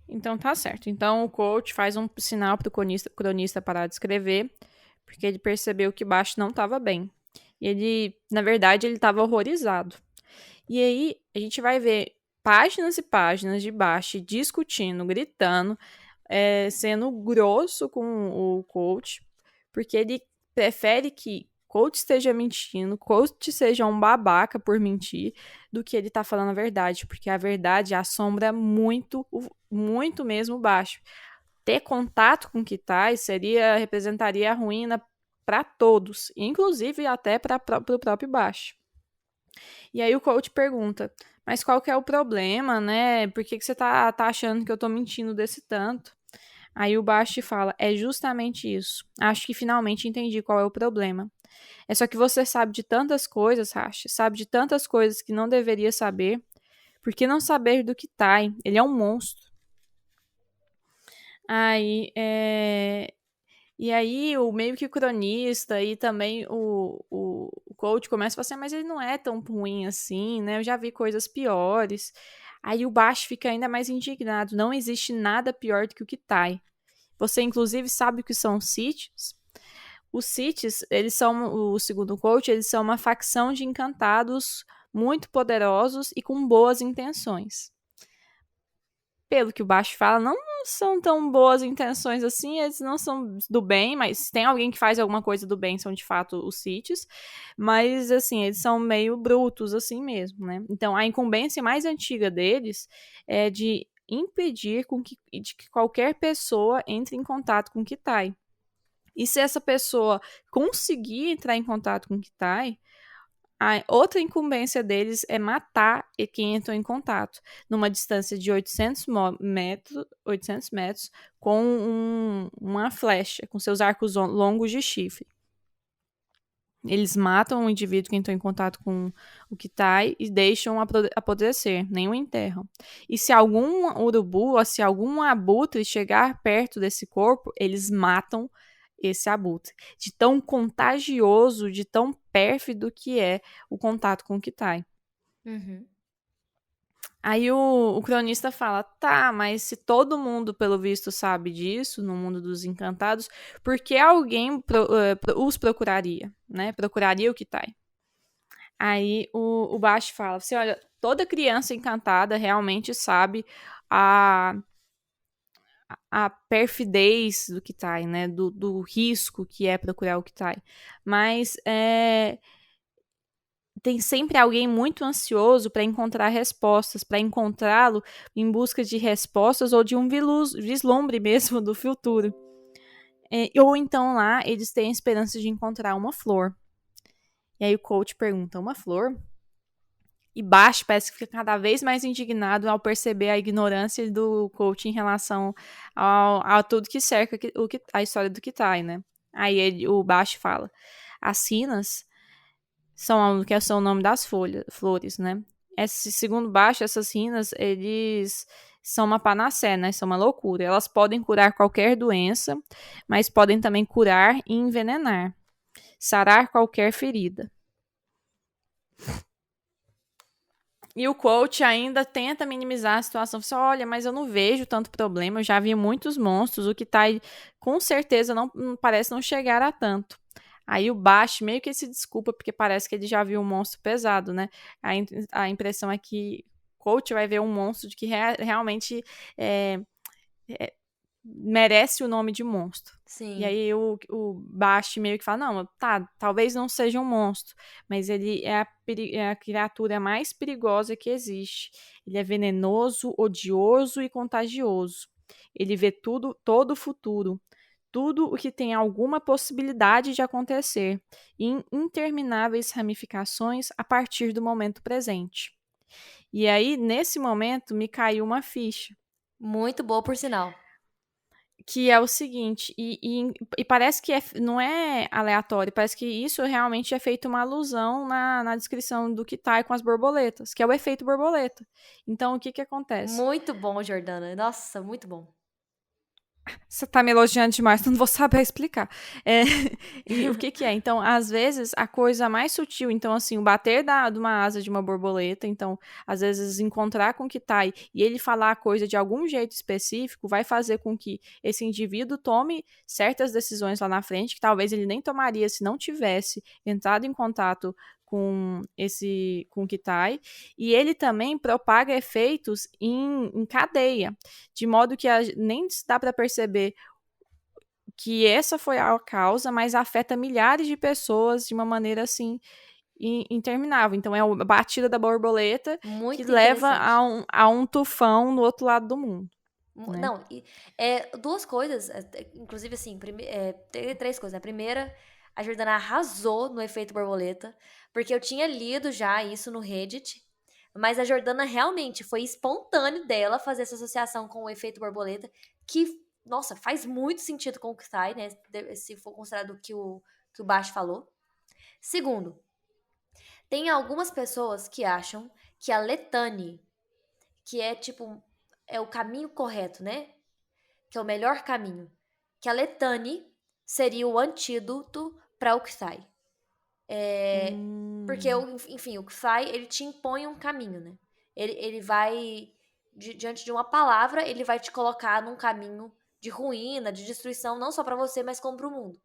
Então tá certo. Então o coach faz um sinal pro cronista parar de escrever, porque ele percebeu que baixo não estava bem. E ele, na verdade, ele estava horrorizado. E aí a gente vai ver páginas e páginas de baixo discutindo, gritando, sendo grosso com o coach, porque ele prefere que coach esteja mentindo, coach seja um babaca por mentir, do que ele tá falando a verdade, porque a verdade assombra muito, muito mesmo baixo. Ter contato com Kitai representaria a ruína para todos, inclusive até para o próprio baixo. E aí o coach pergunta, mas qual que é o problema, né? Por que você tá achando que eu tô mentindo desse tanto? Aí o Basti fala: é justamente isso. Acho que finalmente entendi qual é o problema. É só que você sabe de tantas coisas, Rashi, sabe de tantas coisas que não deveria saber. Por que não saber do que Tai? Ele é um monstro. Aí, E aí, o meio que o cronista e também o coach começa a falar assim, mas ele não é tão ruim assim, né? Eu já vi coisas piores. Aí o Bash fica ainda mais indignado. Não existe nada pior do que o Kitai. Você, inclusive, sabe o que são sítios? Os Siths, eles são, o segundo coach, eles são uma facção de encantados muito poderosos e com boas intenções. Pelo que o Baixo fala, não são tão boas intenções assim, eles não são do bem, mas se tem alguém que faz alguma coisa do bem, são de fato os Siths, mas assim, eles são meio brutos assim mesmo, né? Então a incumbência mais antiga deles é de impedir de que qualquer pessoa entre em contato com o Kitai. E se essa pessoa conseguir entrar em contato com o Kitai, a outra incumbência deles é matar quem entrou em contato, numa distância de 800 metros com uma flecha, com seus arcos longos de chifre. Eles matam o indivíduo que entrou em contato com o Kitai e deixam apodrecer, nem o enterram. E se algum urubu ou se algum abutre chegar perto desse corpo, eles matam esse abutre. De tão contagioso, de tão pérfido que é o contato com o Kitai. Uhum. Aí o cronista fala, tá, mas se todo mundo, pelo visto, sabe disso, no mundo dos encantados, por que alguém os procuraria, né? Procuraria o Kitai. Aí o Bash fala assim, olha, toda criança encantada realmente sabe a, a perfidez do Kitai, né? Do risco que é procurar o Kitai. Mas tem sempre alguém muito ansioso para encontrar respostas, para encontrá-lo em busca de respostas ou de um vislumbre mesmo do futuro. Ou então lá eles têm a esperança de encontrar uma flor. E aí o coach pergunta: uma flor? E Bash parece que fica cada vez mais indignado ao perceber a ignorância do coach em relação a tudo que cerca a história do Kitai, né? Aí o Bash fala: as sinas que são o nome das flores, né? Segundo Bash, essas rinas, eles são uma panaceia, né? São uma loucura. Elas podem curar qualquer doença, mas podem também curar e envenenar, sarar qualquer ferida. E o coach ainda tenta minimizar a situação. Fala, olha, mas eu não vejo tanto problema, eu já vi muitos monstros, o que tá aí, com certeza não parece não chegar a tanto. Aí o Bash meio que se desculpa, porque parece que ele já viu um monstro pesado, né? A impressão é que o coach vai ver um monstro de que realmente é, merece o nome de monstro. E Sim. aí o Bast meio que fala, não, tá, talvez não seja um monstro, mas ele é a criatura mais perigosa que existe. Ele é venenoso, odioso e contagioso. Ele vê todo o futuro, tudo o que tem alguma possibilidade de acontecer, em intermináveis ramificações a partir do momento presente. E aí, nesse momento, me caiu uma ficha Muito boa, por sinal. que é o seguinte, e parece que não é aleatório, parece que isso realmente é feito uma alusão na descrição do Kitai com as borboletas, que é o efeito borboleta. Então, o que que acontece? Muito bom, Jordana. Nossa, muito bom. Você tá me elogiando demais, então não vou saber explicar. É, e o que que é? Então, às vezes, a coisa mais sutil, então, assim, o bater de uma asa de uma borboleta, então, às vezes, encontrar com o Kitai e ele falar a coisa de algum jeito específico vai fazer com que esse indivíduo tome certas decisões lá na frente, que talvez ele nem tomaria se não tivesse entrado em contato com o Kitai, e ele também propaga efeitos em cadeia, de modo que nem dá para perceber que essa foi a causa, mas afeta milhares de pessoas de uma maneira assim interminável. Então é a batida da borboleta que Muito leva interessante. a um tufão no outro lado do mundo, né? Não, duas coisas, inclusive assim, três coisas. A primeira, a Jordana arrasou no efeito borboleta, porque eu tinha lido já isso no Reddit, mas a Jordana realmente foi espontâneo dela fazer essa associação com o efeito borboleta, que, nossa, faz muito sentido com o que sai, né? Se for considerado o que o Bash falou. Segundo, tem algumas pessoas que acham que a Letane, que é tipo, é o caminho correto, né? Que é o melhor caminho, que a Letane seria o antídoto para o Ksai. Porque, enfim, o Ksai, ele te impõe um caminho, né? Ele vai, diante de uma palavra, ele vai te colocar num caminho de ruína, de destruição, não só para você, mas como para o mundo.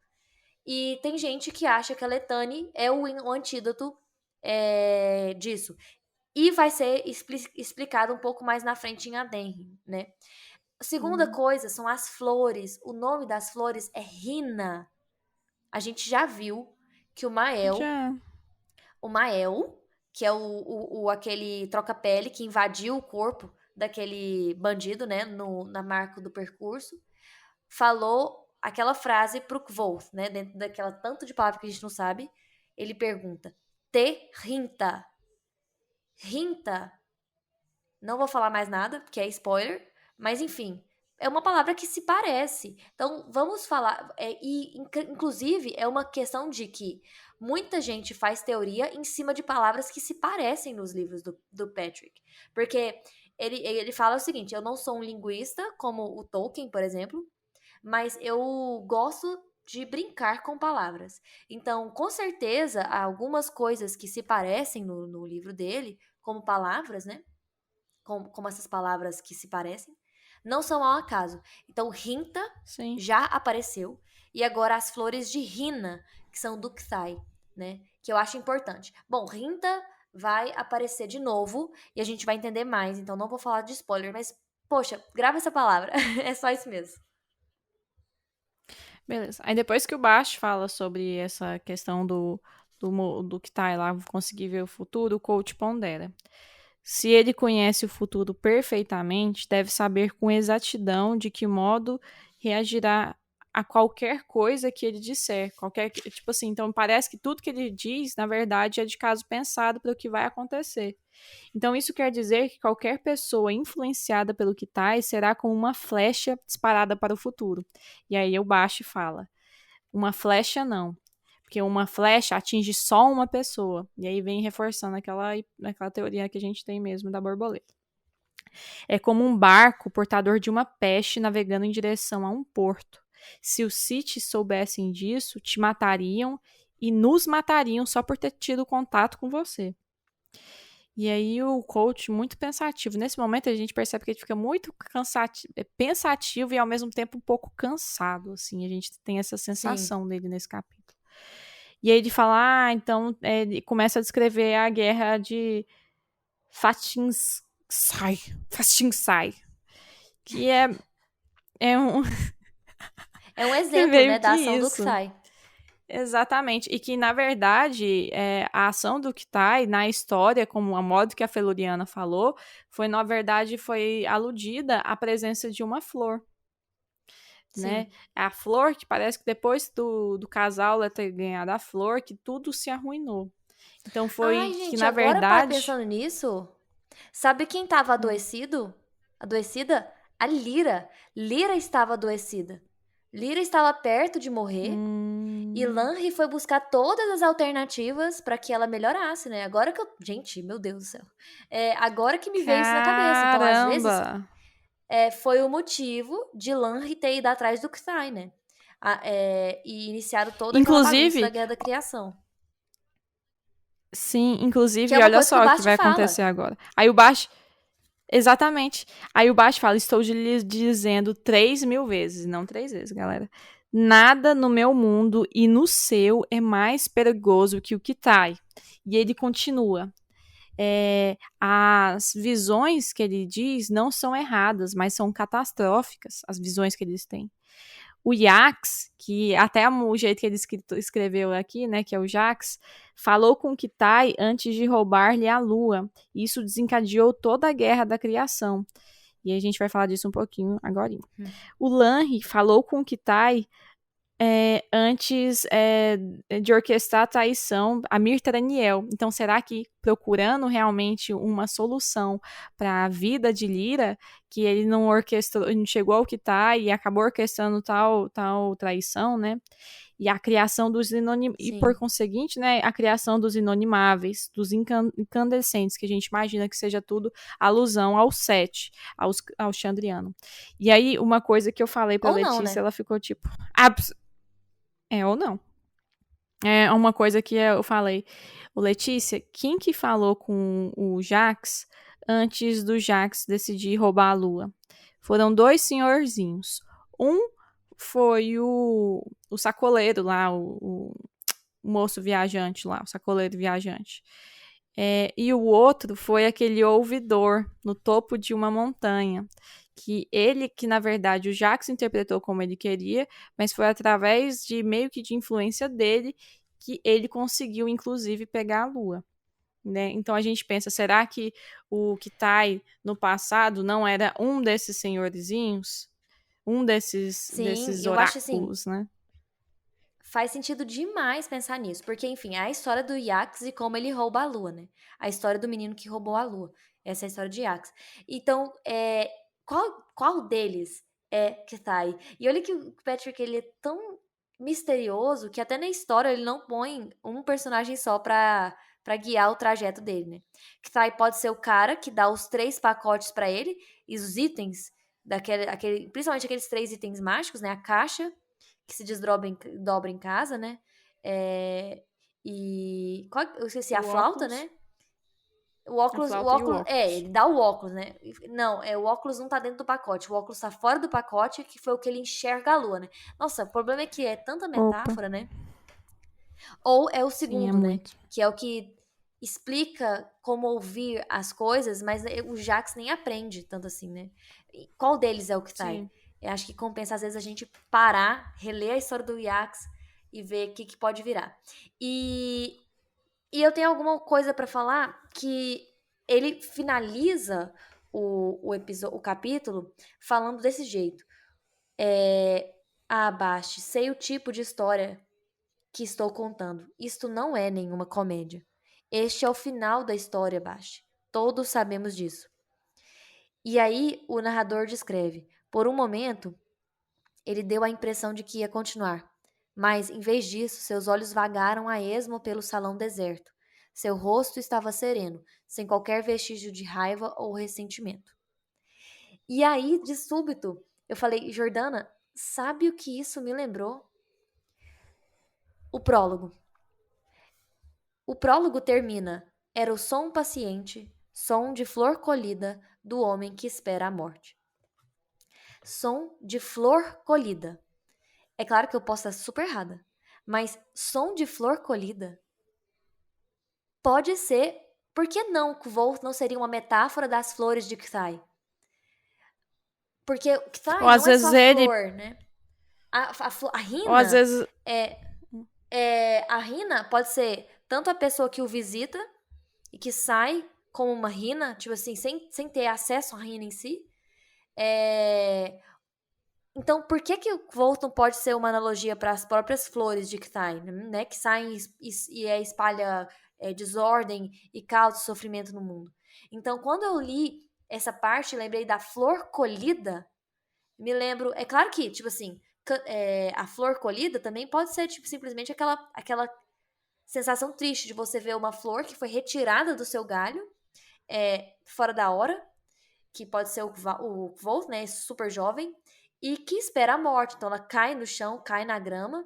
E tem gente que acha que a Letane é o antídoto disso. E vai ser explicado um pouco mais na frente em Adenri, né? A segunda coisa são as flores. O nome das flores é Rina. A gente já viu que Já. o Mael, que é aquele troca-pele que invadiu o corpo daquele bandido, né, na marca do percurso, falou aquela frase pro Kvoth, né, dentro daquela tanto de palavra que a gente não sabe. Ele pergunta: Te rinta. Rinta. Não vou falar mais nada, porque é spoiler, mas enfim, é uma palavra que se parece. Então, vamos falar. Inclusive, é uma questão de que muita gente faz teoria em cima de palavras que se parecem nos livros do Patrick. Porque ele fala o seguinte: eu não sou um linguista, como o Tolkien, por exemplo, mas eu gosto de brincar com palavras. Então, com certeza, há algumas coisas que se parecem no livro dele, como palavras, né? Como essas palavras que se parecem, não são ao acaso. Então, Rinta Sim. já apareceu, e agora as flores de Rina, que são do Ksai, né? Que eu acho importante. Bom, Rinta vai aparecer de novo, e a gente vai entender mais, então não vou falar de spoiler, mas, poxa, grava essa palavra, é só isso mesmo. Beleza. Aí depois que o Bash fala sobre essa questão do do que tá lá, conseguir ver o futuro, o coach pondera. Se ele conhece o futuro perfeitamente, deve saber com exatidão de que modo reagirá a qualquer coisa que ele disser. Tipo assim, então parece que tudo que ele diz, na verdade, é de caso pensado para o que vai acontecer. Então isso quer dizer que qualquer pessoa influenciada pelo Kitai será como uma flecha disparada para o futuro. E aí o Bashi fala: uma flecha não. Porque uma flecha atinge só uma pessoa. E aí vem reforçando aquela teoria que a gente tem mesmo da borboleta. É como um barco portador de uma peste navegando em direção a um porto. Se os Sith soubessem disso, te matariam e nos matariam só por ter tido contato com você. E aí o coach muito pensativo. Nesse momento a gente percebe que ele fica muito pensativo e ao mesmo tempo um pouco cansado, assim. A gente tem essa sensação dele nesse capítulo. E aí ele fala, então ele começa a descrever a guerra de Fastingsai, que é um É um exemplo, né, da ação do isso. Kitai. Exatamente. E que, na verdade, a ação do Kitai na história, como a modo que a Feluriana falou, na verdade, foi aludida à presença de uma flor. Né? A flor que parece que depois do casal ter ganhado a flor, que tudo se arruinou. Então foi Ai, gente, que, na agora verdade... pensando nisso, sabe quem estava adoecido? Adoecida? A Lyra. Lyra estava adoecida. Lyra estava perto de morrer. E Lanry foi buscar todas as alternativas para que ela melhorasse, né? Agora que eu... Gente, meu Deus do céu. Agora que me veio isso na cabeça. Então, às vezes, foi o motivo de Lanry ter ido atrás do Kitai, né? E iniciado toda aquela bagunça da Guerra da Criação. Sim, inclusive, Que é uma olha coisa que o só o que Basti vai fala. acontecer agora. Aí o Bash... Exatamente. Aí o Bash fala, estou lhes dizendo 3.000 vezes, não 3 vezes, galera. Nada no meu mundo e no seu é mais perigoso que o Kitai. E ele continua. As visões que ele diz não são erradas, mas são catastróficas, as visões que eles têm. O Yax, que até o jeito que ele escreveu aqui, né, que é o Jax, falou com Kitai antes de roubar-lhe a lua. Isso desencadeou toda a guerra da criação. E a gente vai falar disso um pouquinho agora. O Lanri falou com Kitai antes de orquestrar a traição a Mirta Daniel. Então, será que procurando realmente uma solução para a vida de Lyra, que ele não orquestrou, não chegou ao que tá e acabou orquestrando tal traição, né? E a criação dos e por conseguinte, né, a criação dos inanimáveis, dos incandescentes, que a gente imagina que seja tudo alusão ao Sete, ao Chandriano. E aí, uma coisa que eu falei pra Letícia, não, né? Ela ficou tipo, ou não. É uma coisa que eu falei. O Letícia, quem que falou com o Jax antes do Jax decidir roubar a lua? Foram 2 senhorzinhos. Um foi o sacoleiro lá, o moço viajante lá, o sacoleiro viajante. E o outro foi aquele ouvidor no topo de uma montanha. Que na verdade o Jax interpretou como ele queria, mas foi através de meio que de influência dele que ele conseguiu inclusive pegar a lua, né? Então a gente pensa, será que o Kitai no passado não era um desses senhorzinhos? Um desses eu oráculos, acho assim, né? Faz sentido demais pensar nisso, porque enfim, é a história do Yax e como ele rouba a lua, né? A história do menino que roubou a lua. Essa é a história de Yax. Então, qual deles é Kitai? E olha que o Patrick, ele é tão misterioso que até na história ele não põe um personagem só pra guiar o trajeto dele, né? Kitai pode ser o cara que dá os 3 pacotes pra ele e os itens principalmente aqueles 3 itens mágicos, né? A caixa que se dobra em casa, né? Eu esqueci, a flauta, né? O óculos, ele dá o óculos, né? Não, o óculos não tá dentro do pacote. O óculos tá fora do pacote, que foi o que ele enxerga a lua, né? Nossa, o problema é que é tanta metáfora, né? Ou é o segundo, né? Que é o que explica como ouvir as coisas, mas o Jax nem aprende tanto assim, né? Qual deles é o que tá aí? Eu acho que compensa, às vezes, a gente parar, reler a história do Yax e ver o que pode virar. E E eu tenho alguma coisa pra falar que ele finaliza o capítulo falando desse jeito. Basti, sei o tipo de história que estou contando. Isto não é nenhuma comédia. Este é o final da história, Basti. Todos sabemos disso. E aí o narrador descreve: por um momento, ele deu a impressão de que ia continuar, mas em vez disso, seus olhos vagaram a esmo pelo salão deserto. Seu rosto estava sereno, sem qualquer vestígio de raiva ou ressentimento. E aí, de súbito, eu falei: Jordana, sabe o que isso me lembrou? O prólogo. O prólogo termina: era o som paciente, som de flor colhida do homem que espera a morte. Som de flor colhida. É claro que eu posso estar super errada, mas som de flor colhida pode ser. Por que não Kvolt não seria uma metáfora das flores de Kthai? Porque Ou Kthai às não é vezes só ele. flor, né? A Ou às Rina vezes. a Rina pode ser tanto a pessoa que o visita e que sai como uma Rina, tipo assim, sem ter acesso à Rina em si. Então, por que o Kvolt não pode ser uma analogia para as próprias flores de Kthai, né? Que saem e espalha desordem e causa sofrimento no mundo. Então, quando eu li essa parte, lembrei da flor colhida, me lembro. É claro que, tipo assim, a flor colhida também pode ser, tipo, simplesmente aquela sensação triste de você ver uma flor que foi retirada do seu galho, fora da hora, que pode ser o Kvolt, né? Super jovem, e que espera a morte. Então ela cai no chão, cai na grama,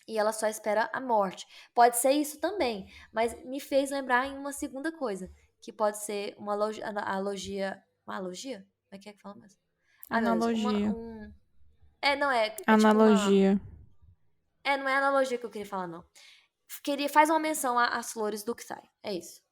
e ela só espera a morte. Pode ser isso também, mas me fez lembrar em uma segunda coisa, que pode ser uma alogia. Uma alogia? Como é que fala mesmo? Ai, meu Deus. Analogia. Não, é tipo uma. Analogia. Não é analogia que eu queria falar, não. Faz uma menção às flores do Kthai. É isso.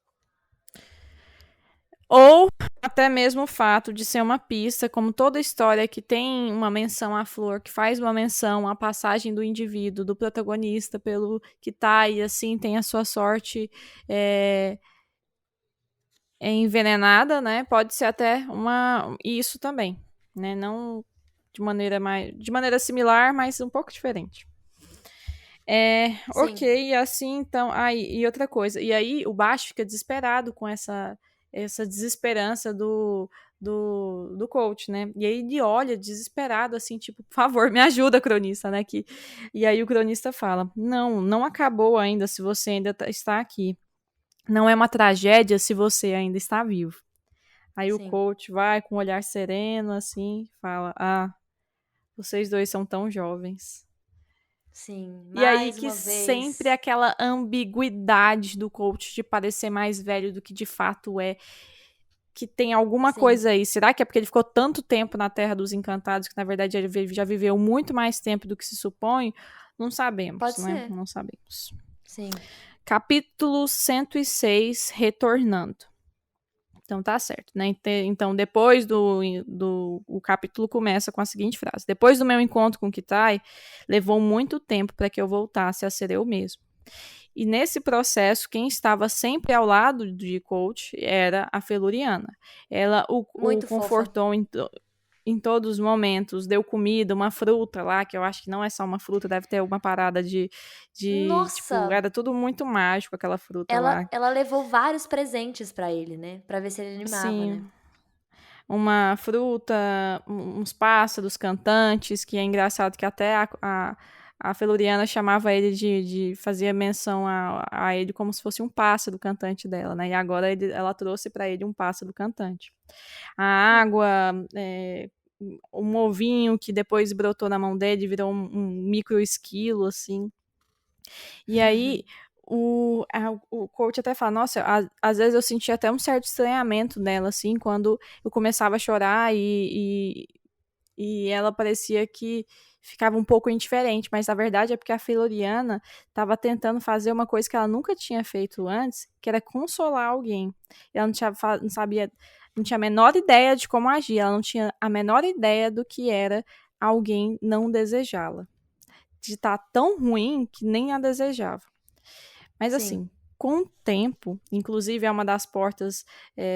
Ou até mesmo o fato de ser uma pista, como toda história que tem uma menção à flor, que faz uma menção à passagem do indivíduo, do protagonista, pelo que tá e assim tem a sua sorte envenenada, né? Pode ser até isso também, né? Não de maneira similar, mas um pouco diferente. Sim, Ok, assim então. E outra coisa. E aí o Baixo fica desesperado com essa desesperança do coach, né? E aí ele olha desesperado, assim, tipo, por favor, me ajuda, cronista, né? E aí o cronista fala: não acabou ainda se você ainda está aqui. Não é uma tragédia se você ainda está vivo. Aí o sim, coach vai com um olhar sereno, assim, fala: vocês dois são tão jovens. sim. E aí Mais que uma sempre vez. aquela ambiguidade do coach de parecer mais velho do que de fato é. Que tem alguma Sim. coisa aí. Será que é porque ele ficou tanto tempo na Terra dos Encantados que na verdade ele já viveu muito mais tempo do que se supõe? Não sabemos, Pode né? ser. Não sabemos. Sim. Capítulo 106, Retornando. Então tá certo, né? Então depois o capítulo começa com a seguinte frase: depois do meu encontro com Kitai, levou muito tempo para que eu voltasse a ser eu mesmo. E nesse processo, quem estava sempre ao lado de Coach era a Feluriana. Ela o Muito fofa. confortou em todos os momentos, deu comida, uma fruta lá, que eu acho que não é só uma fruta, deve ter uma parada tipo, Nossa, era tudo muito mágico aquela fruta lá. ela levou vários presentes pra ele, né? Pra ver se ele animava, né? Sim, uma fruta, uns pássaros cantantes, que é engraçado que até a Feluriana chamava ele fazia menção a ele como se fosse um pássaro cantante dela, né? E agora ela trouxe para ele um pássaro cantante. A água, um ovinho que depois brotou na mão dele, virou um micro esquilo, assim. E aí o coach até fala, nossa, às vezes eu sentia até um certo estranhamento nela, assim, quando eu começava a chorar e ela parecia que ficava um pouco indiferente, mas na verdade é porque a Feloriana estava tentando fazer uma coisa que ela nunca tinha feito antes, que era consolar alguém. Ela não sabia, não tinha a menor ideia de como agir, ela não tinha a menor ideia do que era alguém não desejá-la. De estar tão ruim que nem a desejava. Mas Sim. assim, com o tempo, inclusive é uma das portas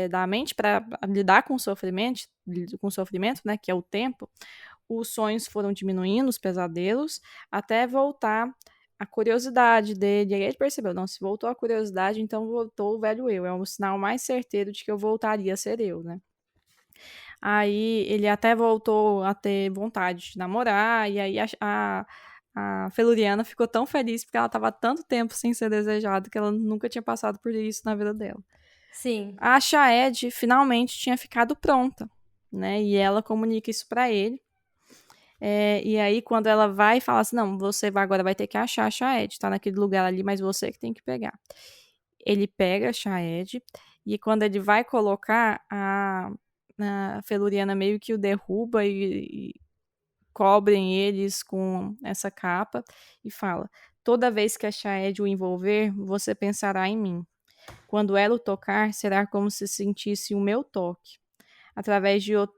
da mente para lidar com o sofrimento, né, que é o tempo, os sonhos foram diminuindo, os pesadelos, até voltar a curiosidade dele. Aí ele percebeu, não, se voltou a curiosidade, então voltou o velho eu. É um sinal mais certeiro de que eu voltaria a ser eu, né? Aí ele até voltou a ter vontade de namorar, e aí a Feluriana ficou tão feliz porque ela estava tanto tempo sem ser desejada que ela nunca tinha passado por isso na vida dela. Sim. A Shaed finalmente tinha ficado pronta, né? E ela comunica isso para ele. E aí, quando ela vai falar assim, não, você agora vai ter que achar a Shaed, tá naquele lugar ali, mas você que tem que pegar. Ele pega a Shaed, e quando ele vai colocar, a Feluriana meio que o derruba e cobrem eles com essa capa e fala, toda vez que a Shaed o envolver, você pensará em mim. Quando ela o tocar, será como se sentisse o meu toque.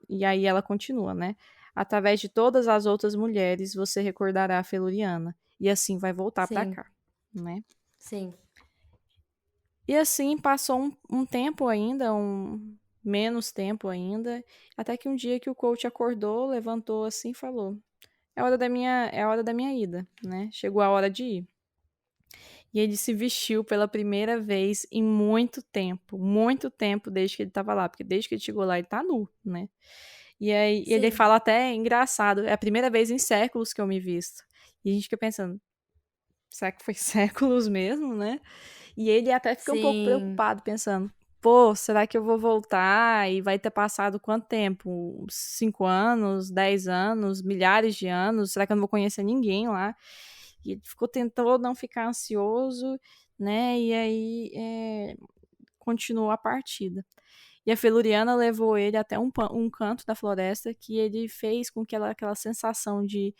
E aí ela continua, né? Através de todas as outras mulheres, você recordará a Feluriana. E assim vai voltar pra Sim. cá, né? Sim. E assim passou um tempo ainda, menos tempo ainda, até que um dia que o coach acordou, levantou assim e falou: é a hora da minha ida, né? Chegou a hora de ir. E ele se vestiu pela primeira vez em muito tempo desde que ele estava lá, porque desde que ele chegou lá ele tá nu, né? E aí ele Sim. fala até engraçado, é a primeira vez em séculos que eu me visto. E a gente fica pensando, será que foi séculos mesmo, né? E ele até fica um pouco Sim. preocupado, pensando, pô, será que eu vou voltar e vai ter passado quanto tempo? 5 anos, 10 anos, milhares de anos? Será que eu não vou conhecer ninguém lá? E ele tentou não ficar ansioso, né? E aí continuou a partida. E a Feluriana levou ele até um canto da floresta que ele fez com que aquela sensação de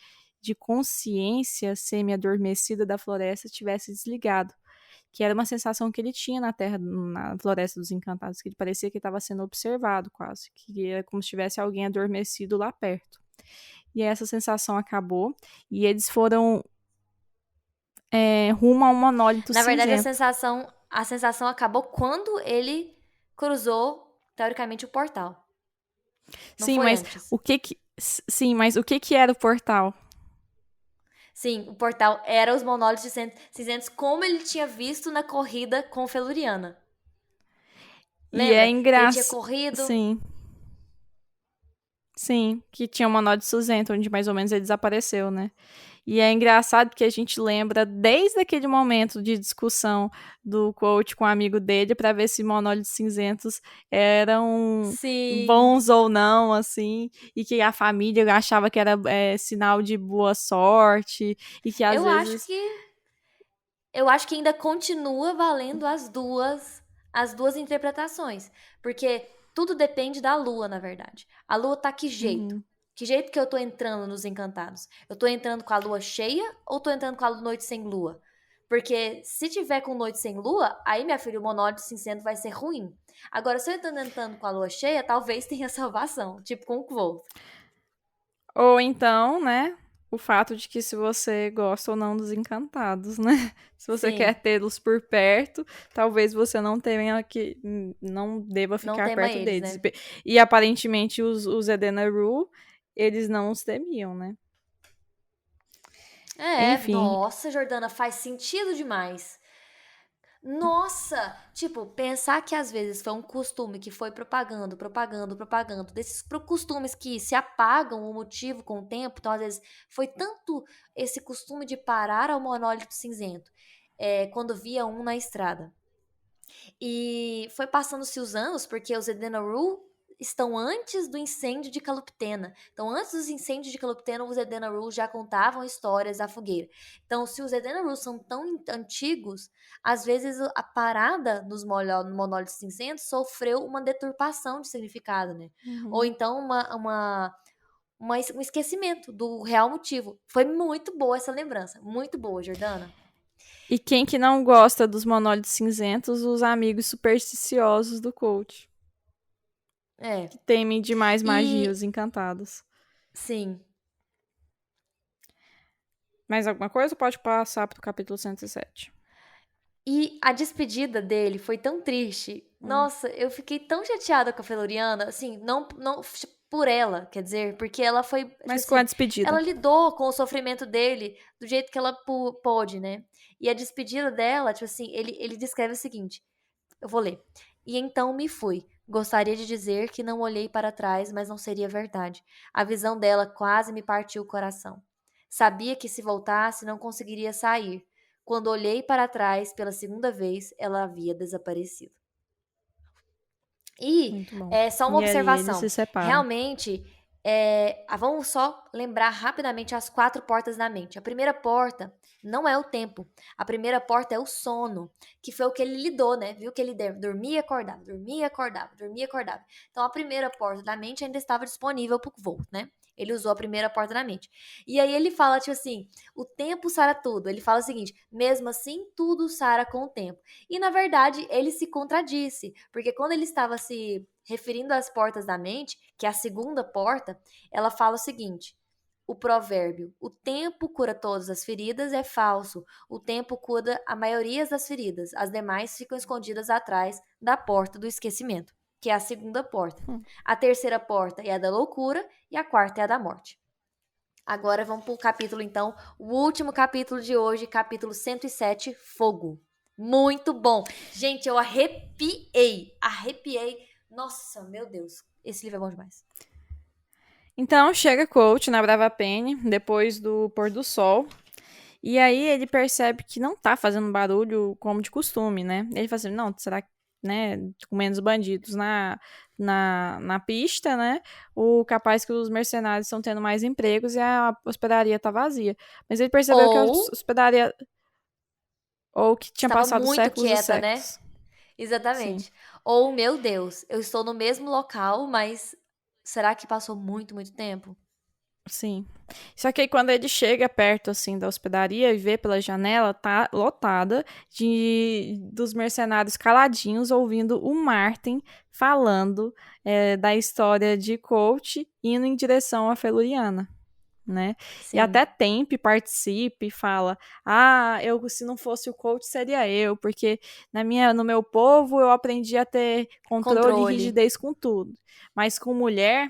consciência semi-adormecida da floresta tivesse desligado. Que era uma sensação que ele tinha na Floresta dos Encantados, que ele parecia que estava sendo observado quase, que era como se tivesse alguém adormecido lá perto. E essa sensação acabou e eles foram rumo a um monólito Na verdade, cinzento. a sensação acabou quando ele cruzou, teoricamente, o portal. Não Sim, foi mas antes. o que que era o portal? Sim, o portal era os monólitos cinzentos, como ele tinha visto na corrida com Feluriana. E é Lembra? Que ele tinha engraçado. corrido. Sim, sim, que tinha uma nó de cinzento, onde mais ou menos ele desapareceu, né? E é engraçado que a gente lembra desde aquele momento de discussão do coach com o amigo dele para ver se monólitos cinzentos eram Sim. bons ou não, assim, e que a família achava que era sinal de boa sorte e que às Eu acho vezes. que eu acho que ainda continua valendo as duas interpretações, porque tudo depende da lua, na verdade. A lua tá que jeito? Uhum. Que jeito que eu tô entrando nos encantados? Eu tô entrando com a lua cheia ou tô entrando com a noite sem lua? Porque se tiver com noite sem lua, aí, minha filha, o monólido cinzento vai ser ruim. Agora, se eu tô entrando com a lua cheia, talvez tenha salvação, tipo com o Quoth. Ou então, né, o fato de que se você gosta ou não dos encantados, né? Se você quer Sim, tê-los por perto, talvez você não deva não ficar tema perto eles, deles. né? E aparentemente os Edenaru, eles não os temiam, né? É, Enfim. nossa, Jordana, faz sentido demais. Nossa! Tipo, pensar que às vezes foi um costume que foi propagando, desses costumes que se apagam o motivo com o tempo, então às vezes foi tanto esse costume de parar ao monólito cinzento, quando via um na estrada. E foi passando-se os anos, porque os Edenaru estão antes do incêndio de Caluptena. Então, antes dos incêndios de Caluptena, os Edenaru já contavam histórias à fogueira. Então, se os Edenaru são tão antigos, às vezes a parada nos monólitos cinzentos sofreu uma deturpação de significado, né? Ou Uhum. então um esquecimento do real motivo. Foi muito boa essa lembrança. Muito boa, Jordana. E quem que não gosta dos monólitos cinzentos, os amigos supersticiosos do coach, É. que temem demais magia, os E, encantados. sim. Mais alguma coisa ou pode passar pro capítulo 107? E a despedida dele foi tão triste. Hum. Nossa, eu fiquei tão chateada com a Feluriana, assim, não por ela, quer dizer, porque ela foi, tipo Mas com a assim, ela despedida. lidou com o sofrimento dele do jeito que ela pôde, né? E a despedida dela, tipo assim, ele descreve o seguinte: eu vou ler. E então me fui. Gostaria de dizer que não olhei para trás, mas não seria verdade. A visão dela quase me partiu o coração. Sabia que se voltasse não conseguiria sair. Quando olhei para trás pela segunda vez, ela havia desaparecido. E Muito bom. é só uma E aí eles observação. se separam. Realmente, vamos só lembrar rapidamente as 4 portas da mente. A primeira porta não é o tempo. A primeira porta é o sono, que foi o que ele lidou, né? Viu que ele dormia e acordava, dormia e acordava, dormia e acordava. Então a primeira porta da mente ainda estava disponível para o Volt, né? Ele usou a primeira porta da mente. E aí ele fala, tipo assim, o tempo sara tudo. Ele fala o seguinte, mesmo assim, tudo sara com o tempo. E, na verdade, ele se contradisse, porque quando ele estava se referindo às portas da mente, que é a segunda porta, ela fala o seguinte: o provérbio, o tempo cura todas as feridas, é falso. O tempo cura a maioria das feridas, as demais ficam escondidas atrás da porta do esquecimento, que é a segunda porta. Hum. A terceira porta é a da loucura e a quarta é a da morte. Agora vamos para o capítulo, então, o último capítulo de hoje, capítulo 107, Fogo. Muito bom. Gente, eu arrepiei. Arrepiei. Nossa, meu Deus. Esse livro é bom demais. Então chega Coach na Brava Penny, depois do pôr do sol. E aí ele percebe que não tá fazendo barulho como de costume, né? Ele fala assim, não, será que, né, com menos bandidos na pista, né? O capaz que os mercenários estão tendo mais empregos e a hospedaria tá vazia. Mas ele percebeu que a Ou hospedaria, ou que tinha estava passado muito séculos e quieta, né? séculos. Sim. Exatamente. Ou, meu Deus, eu estou no mesmo local, mas será que passou muito, muito tempo? Sim. Só que aí quando ele chega perto assim da hospedaria e vê pela janela, tá lotada dos mercenários caladinhos ouvindo o Martin falando da história de Colt indo em direção à Feluriana. Né? E Sim, até Tempe participa e fala: "Ah, eu se não fosse o coach seria eu, porque no meu povo eu aprendi a ter controle e controle. rigidez com tudo, mas com mulher,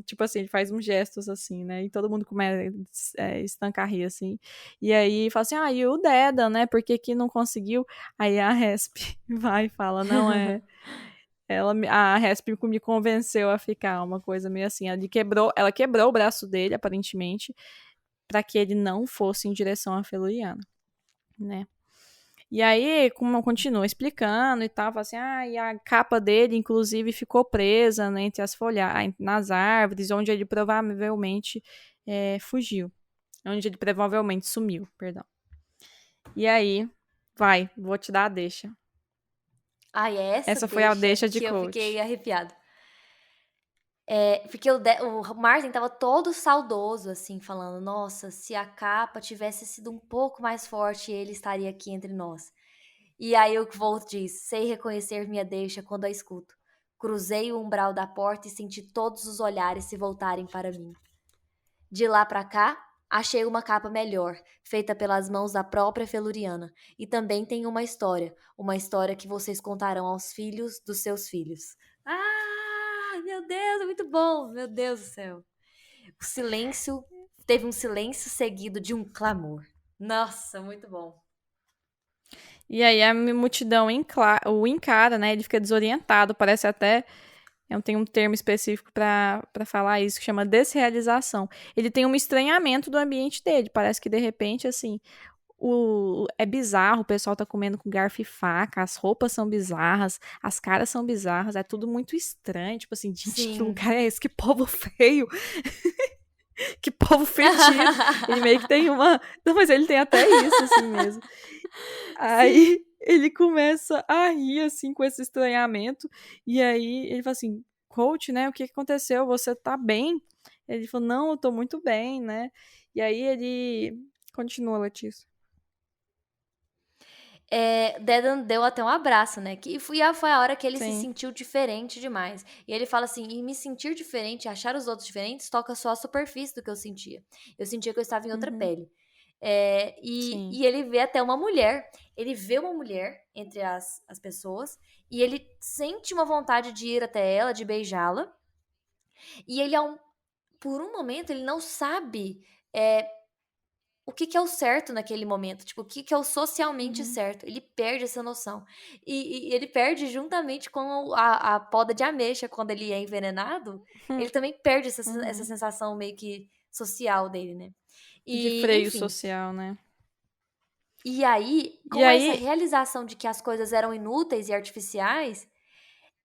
tipo assim, ele faz uns gestos assim, né? E todo mundo começa a estancar rir assim. E aí fala assim: "Ah, e o Dedan, né? Porque que não conseguiu?" Aí a Resp vai e fala: "Não é a Resp me convenceu a ficar uma coisa meio assim. Ela quebrou o braço dele, aparentemente, para que ele não fosse em direção à Feluriana, né? E aí, como continua explicando e tal, fala assim, e a capa dele, inclusive, ficou presa, né, entre as folhas, nas árvores, onde ele provavelmente fugiu. Onde ele provavelmente sumiu, perdão. E aí, vou te dar a deixa. Ai, é essa Essa foi a deixa deixa de que eu fiquei coach. arrepiada. Porque o Martin tava todo saudoso, assim, falando: Nossa, se a capa tivesse sido um pouco mais forte, ele estaria aqui entre nós. E aí o Volt diz: Sei reconhecer minha deixa quando a escuto. Cruzei o umbral da porta e senti todos os olhares se voltarem para mim. De lá para cá, achei uma capa melhor, feita pelas mãos da própria Feluriana. E também tem uma história que vocês contarão aos filhos dos seus filhos. Ah, meu Deus, é muito bom, meu Deus do céu. O silêncio, teve um silêncio seguido de um clamor. Nossa, muito bom. E aí a multidão o encara, né? Ele fica desorientado, parece até. Tem um termo específico para falar isso, que chama desrealização. Ele tem um estranhamento do ambiente dele. Parece que, de repente, assim, é bizarro, o pessoal tá comendo com garfo e faca, as roupas são bizarras, as caras são bizarras, é tudo muito estranho. Tipo assim, gente, que Sim. lugar é esse? Que povo feio! Que povo fedido! Ele meio que tem uma. Não, mas ele tem até isso, assim mesmo. Sim. Aí ele começa a rir, assim, com esse estranhamento. E aí ele fala assim: Coach, né? O que aconteceu? Você tá bem? Ele falou: Não, eu tô muito bem, né? E aí ele. Continua, Letícia. Dedan deu até um abraço, né? Foi a hora que ele se Sim. sentiu diferente demais. E ele fala assim: e me sentir diferente, achar os outros diferentes, toca só a superfície do que eu sentia. Eu sentia que eu estava em outra Uhum. pele. Sim. E ele vê até uma mulher. Ele vê uma mulher entre as pessoas e ele sente uma vontade de ir até ela, de beijá-la. E ele, por um momento, ele não sabe é, o que, que é o certo naquele momento. Tipo, o que, que é o socialmente Uhum. certo. Ele perde essa noção. E ele perde juntamente com a poda de ameixa, quando ele é envenenado. Ele também perde essa Uhum. sensação meio que social dele, né? De E, freio enfim. social, né? E aí, E com essa aí, realização de que as coisas eram inúteis e artificiais,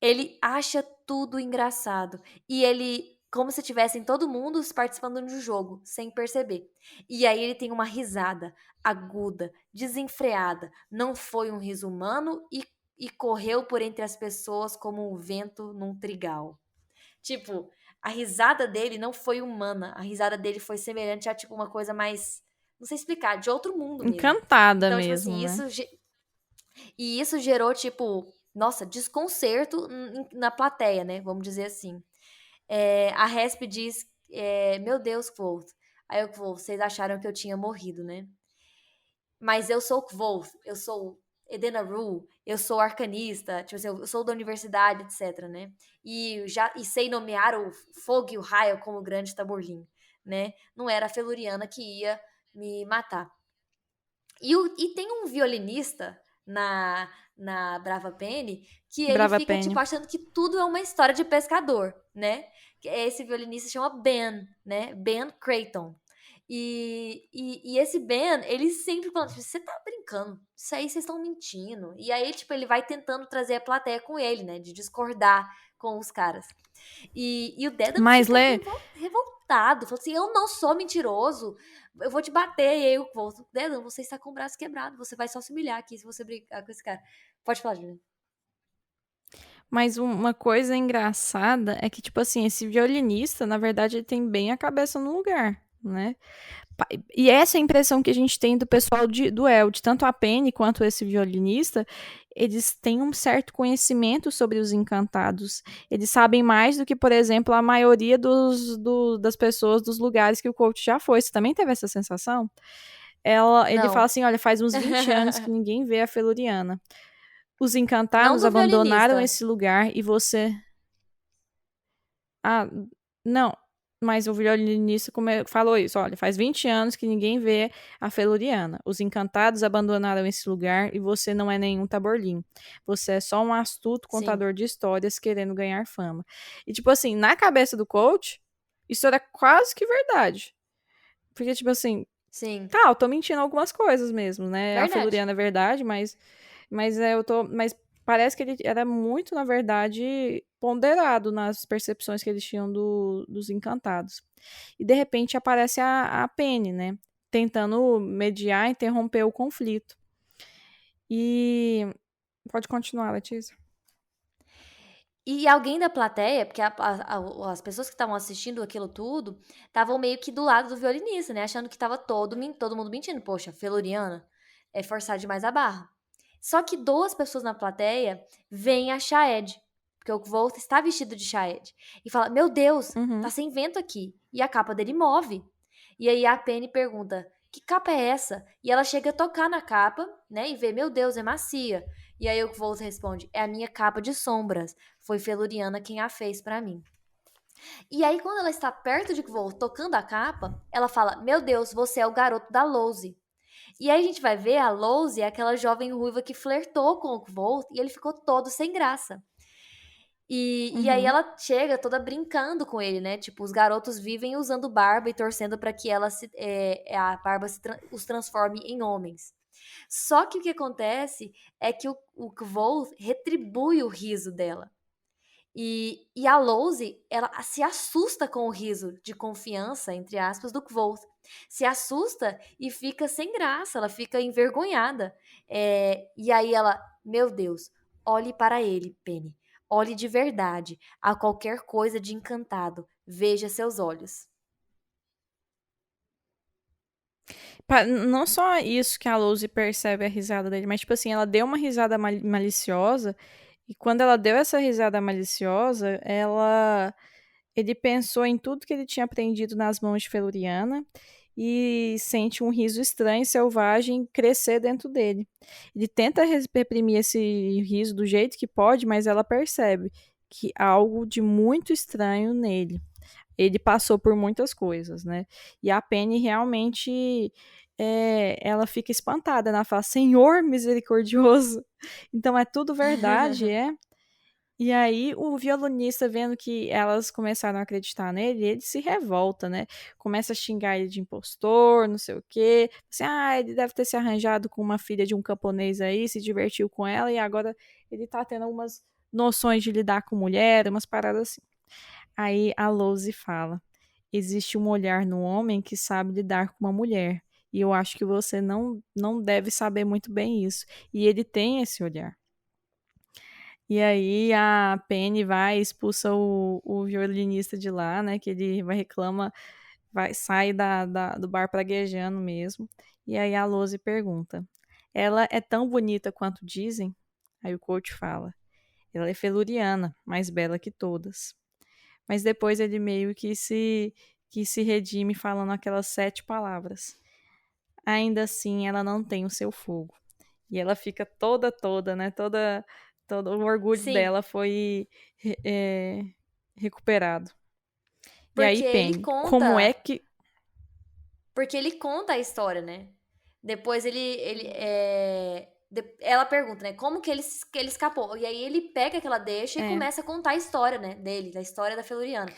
ele acha tudo engraçado. E ele, como se tivessem todo mundo participando de um jogo, sem perceber. E aí ele tem uma risada aguda, desenfreada. Não foi um riso humano e correu por entre as pessoas como um vento num trigal. Tipo, a risada dele não foi humana. A risada dele foi semelhante a, tipo, uma coisa mais. Não sei explicar, de outro mundo mesmo. encantada Então, tipo mesmo, assim, né? isso gerou, tipo, nossa, desconcerto na plateia, né? Vamos dizer assim. A Resp diz, meu Deus, Quoth. Aí o Quoth, vocês acharam que eu tinha morrido, né? Mas eu sou Quoth, eu sou Edena Rue, eu sou arcanista, tipo assim, eu sou da universidade, etc, né? E sei nomear o fogo e o raio como grande taborlim, né? Não era a Feluriana que ia me matar. E tem um violinista na Brava Penny que ele Brava fica, Penny. tipo, achando que tudo é uma história de pescador, né? Esse violinista se chama Ben, né? Ben Creighton. E esse Ben, ele sempre fala, tipo, você tá brincando, isso aí vocês estão mentindo. E aí, tipo, ele vai tentando trazer a plateia com ele, né? De discordar com os caras. E o Dedan Mas, fica Lê, revoltado. Falou assim: eu não sou mentiroso. Eu vou te bater. E aí eu vou. Dedan, você está com o braço quebrado. Você vai só se humilhar aqui se você brigar com esse cara. Pode falar, Juliana. mas uma coisa engraçada é que, tipo assim, esse violinista, na verdade, ele tem bem a cabeça no lugar, né? E essa é a impressão que a gente tem do pessoal do Eld, tanto a Penny quanto esse violinista, eles têm um certo conhecimento sobre os encantados. Eles sabem mais do que, por exemplo, a maioria das pessoas dos lugares que o coach já foi. Você também teve essa sensação? Ele fala Não. assim: olha, faz uns 20 anos que ninguém vê a Feluriana. Os Não encantados do abandonaram violinista. esse lugar e você. Ah, não. Mas o violinista falou isso. Olha, faz 20 anos que ninguém vê a Feluriana. Os encantados abandonaram esse lugar e você não é nenhum taborlim. Você é só um astuto Sim, contador de histórias querendo ganhar fama. E, tipo assim, na cabeça do coach, isso era quase que verdade. Porque, tipo assim, sim. tá, eu tô mentindo algumas coisas mesmo, né? A Verdade. Feluriana é verdade, mas parece que ele era muito, na verdade, ponderado nas percepções que eles tinham dos encantados. E de repente aparece a Penny, né? Tentando mediar, interromper o conflito. E pode continuar, Letícia. E alguém da plateia, porque as pessoas que estavam assistindo aquilo tudo, estavam meio que do lado do violinista, né? Achando que tava todo mundo mentindo. Poxa, Feluriana é forçar demais a barra. Só que duas pessoas na plateia veem a Shaed, porque o Volt está vestido de Shaed, e fala: Meu Deus, tá Uhum. sem vento aqui. E a capa dele move. E aí a Penny pergunta: Que capa é essa? E ela chega a tocar na capa, né? E vê: Meu Deus, é macia. E aí o Volt responde: É a minha capa de sombras. Foi Feluriana quem a fez pra mim. E aí, quando ela está perto de Kvolt, tocando a capa, ela fala: Meu Deus, você é o garoto da Lose. E aí a gente vai ver a Lose é aquela jovem ruiva que flertou com o Kvolt e ele ficou todo sem graça. E aí Uhum. ela chega toda brincando com ele, né? Tipo, os garotos vivem usando barba e torcendo para que a barba os transforme em homens. Só que o que acontece é que o Kvolt retribui o riso dela. E a Lose, ela se assusta com o riso de confiança, entre aspas, do Kvolt. Se assusta e fica sem graça, ela fica envergonhada. E aí ela, meu Deus, olhe para ele, Penny. Olhe de verdade, a qualquer coisa de encantado. Veja seus olhos. Não só isso que a Lose percebe a risada dele, mas, tipo assim, ela deu uma risada maliciosa. E quando ela deu essa risada maliciosa, ele pensou em tudo que ele tinha aprendido nas mãos de Feluriana e sente um riso estranho e selvagem crescer dentro dele. Ele tenta reprimir esse riso do jeito que pode, mas ela percebe que há algo de muito estranho nele. Ele passou por muitas coisas, né? E a Penny realmente ela fica espantada, ela fala, Senhor misericordioso. Então é tudo verdade, é? E aí o violonista, vendo que elas começaram a acreditar nele, ele se revolta, né? Começa a xingar ele de impostor, não sei o quê. Assim, ele deve ter se arranjado com uma filha de um camponês aí, se divertiu com ela e agora ele tá tendo algumas noções de lidar com mulher, umas paradas assim. Aí a Lose fala, existe um olhar no homem que sabe lidar com uma mulher. E eu acho que você não deve saber muito bem isso. E ele tem esse olhar. E aí a Penny vai e expulsa o violinista de lá, né? Que ele vai reclama, sai do bar praguejando mesmo. E aí a Lose pergunta: ela é tão bonita quanto dizem? Aí o coach fala: ela é feluriana, mais bela que todas. Mas depois ele meio que se redime falando aquelas 7 palavras. Ainda assim, ela não tem o seu fogo. E ela fica toda, né? Todo o orgulho Sim, dela foi é, recuperado. E aí, porque ele Penny, como é conta, que. porque ele conta a história, né? Depois ela pergunta, né? Como que ele escapou? E aí ele pega aquela deixa e É. começa a contar a história, né? Dele, da história da Feluriana.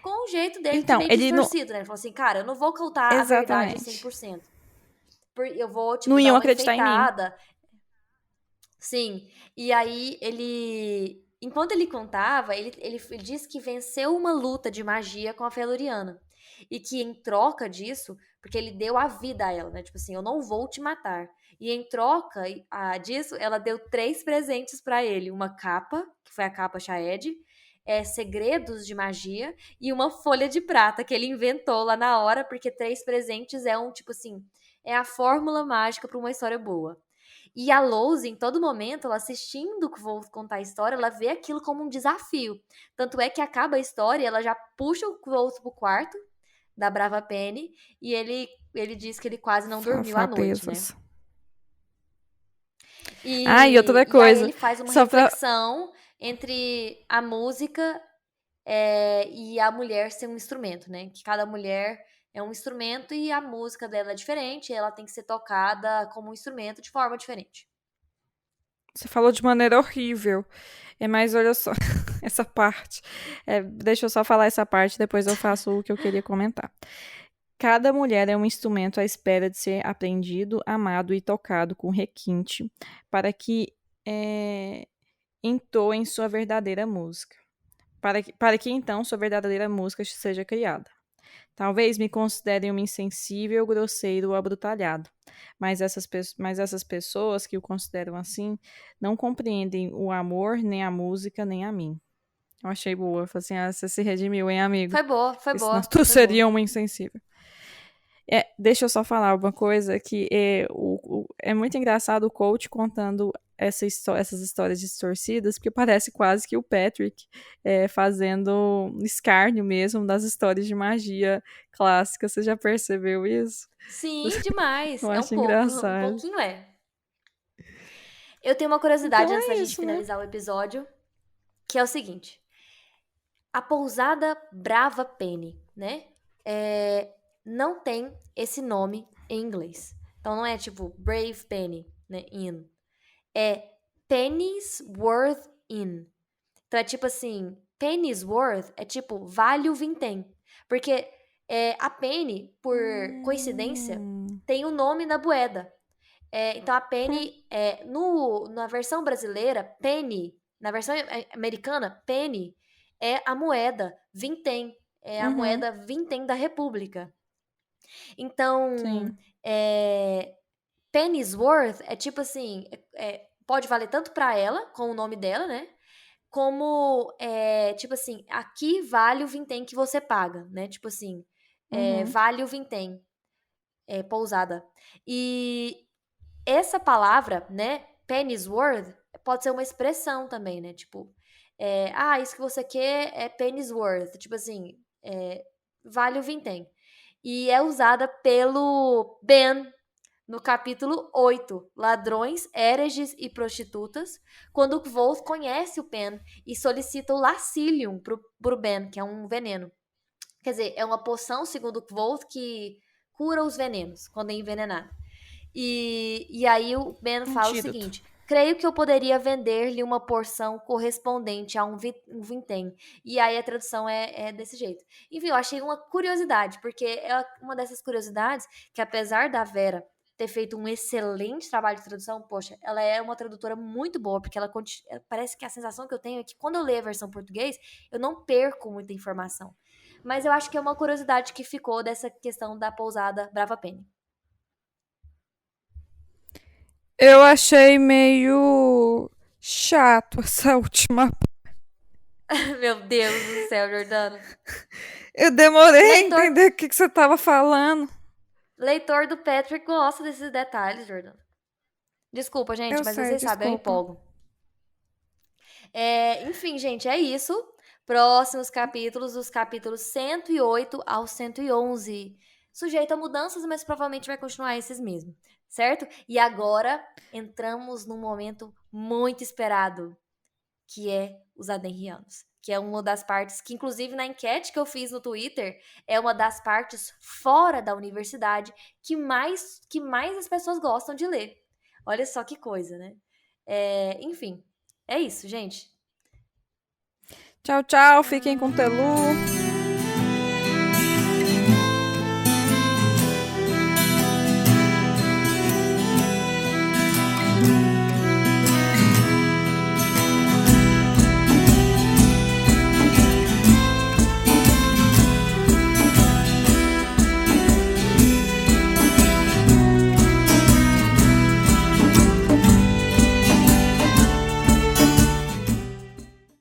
Com o jeito dele de Então, meio ele não. distorcido, né? Ele falou assim, cara, eu não vou contar a verdade Exatamente. 100%. Eu vou, Não tipo, dar iam uma acreditar em mim. enfeitada. Sim. E aí ele. Enquanto ele contava, ele disse que venceu uma luta de magia com a Feluriana. E que em troca disso, porque ele deu a vida a ela, né? Tipo assim, eu não vou te matar. E em troca disso, ela deu 3 presentes pra ele: uma capa, que foi a capa Shaed, segredos de magia, e uma folha de prata que ele inventou lá na hora, porque 3 presentes é um, tipo assim, é a fórmula mágica pra uma história boa. E a Lose, em todo momento, ela assistindo que vou contar a história, ela vê aquilo como um desafio. Tanto é que acaba a história, ela já puxa o Quoth pro quarto da Brava Penny e ele diz que ele quase não dormiu à noite, né? Safadezas. E outra E aí coisa, ele faz uma só pra. reflexão entre a música e a mulher ser um instrumento, né? Que cada mulher é um instrumento e a música dela é diferente, e ela tem que ser tocada como um instrumento de forma diferente. Você falou de maneira horrível. Mas olha só, essa parte. Deixa eu só falar essa parte, depois eu faço o que eu queria comentar. Cada mulher é um instrumento à espera de ser aprendido, amado e tocado com requinte, para que entoem sua verdadeira música. Para que então sua verdadeira música seja criada. Talvez me considerem uma insensível, grosseiro ou abrutalhado, mas essas pessoas que o consideram assim não compreendem o amor, nem a música, nem a mim. Eu achei boa. Eu falei assim, você se redimiu, hein, amigo? Foi Porque senão boa, tu foi boa. seria uma insensível. Deixa eu só falar uma coisa que é muito engraçado o coach contando essas histórias distorcidas, porque parece quase que o Patrick fazendo escárnio mesmo das histórias de magia clássica. Você já percebeu isso? Sim, demais. Eu É um acho pouco, um engraçado. pouquinho é. Eu tenho uma curiosidade Então antes da é gente isso, né? finalizar o episódio, que é o seguinte: a pousada Brava Penny, né? Não tem esse nome em inglês. Então não é tipo Brave Penny, né? Inn. É Pennyworth Inn. Então é tipo assim, Pennyworth é tipo vale o vintém. Porque a Penny, por coincidência, Hum, tem o nome na moeda. Então a hum, Penny, na versão brasileira, Penny, na versão americana, Penny é a moeda vintém, é a uhum, moeda vintém da República. Então, sim. é, Penny's worth é tipo assim, pode valer tanto pra ela, com o nome dela, né? Como, tipo assim, aqui vale o vintém que você paga, né? Tipo assim, Uhum, vale o vintém, pousada. E essa palavra, né, penny's worth, pode ser uma expressão também, né? Tipo, isso que você quer é penny's worth. Tipo assim, vale o vintém. e é usada pelo Ben no capítulo 8, Ladrões, Hereges e Prostitutas, quando o Kvoth conhece o Pen e solicita o Lacilium pro Ben, que é um veneno. Quer dizer, é uma poção, segundo o Kvoth, que cura os venenos quando é envenenado. E aí o Ben fala o Antídoto. seguinte: creio que eu poderia vender-lhe uma porção correspondente a um vintém. E aí a tradução é desse jeito. Enfim, eu achei uma curiosidade, porque é uma dessas curiosidades que, apesar da Vera ter feito um excelente trabalho de tradução, poxa, ela é uma tradutora muito boa, porque ela parece que a sensação que eu tenho é que quando eu leio a versão português, eu não perco muita informação. Mas eu acho que é uma curiosidade que ficou dessa questão da pousada Brava Penny. Eu achei meio chato essa última. Meu Deus do céu, Jordano. Eu demorei a Leitor, entender o que você tava falando. leitor do Patrick gosta desses detalhes, Jordano. Desculpa, gente, Eu mas sei, vocês sabem, eu me desculpa. empolgo. Enfim, gente, é isso. Próximos capítulos, os capítulos 108 ao 111. Sujeito a mudanças, mas provavelmente vai continuar esses mesmos, certo? E agora entramos num momento muito esperado, que é os Adenrianos. Que é uma das partes que, inclusive, na enquete que eu fiz no Twitter, é uma das partes fora da universidade que mais as pessoas gostam de ler. Olha só que coisa, né? Enfim, é isso, gente. Tchau, tchau. Fiquem com o Telu.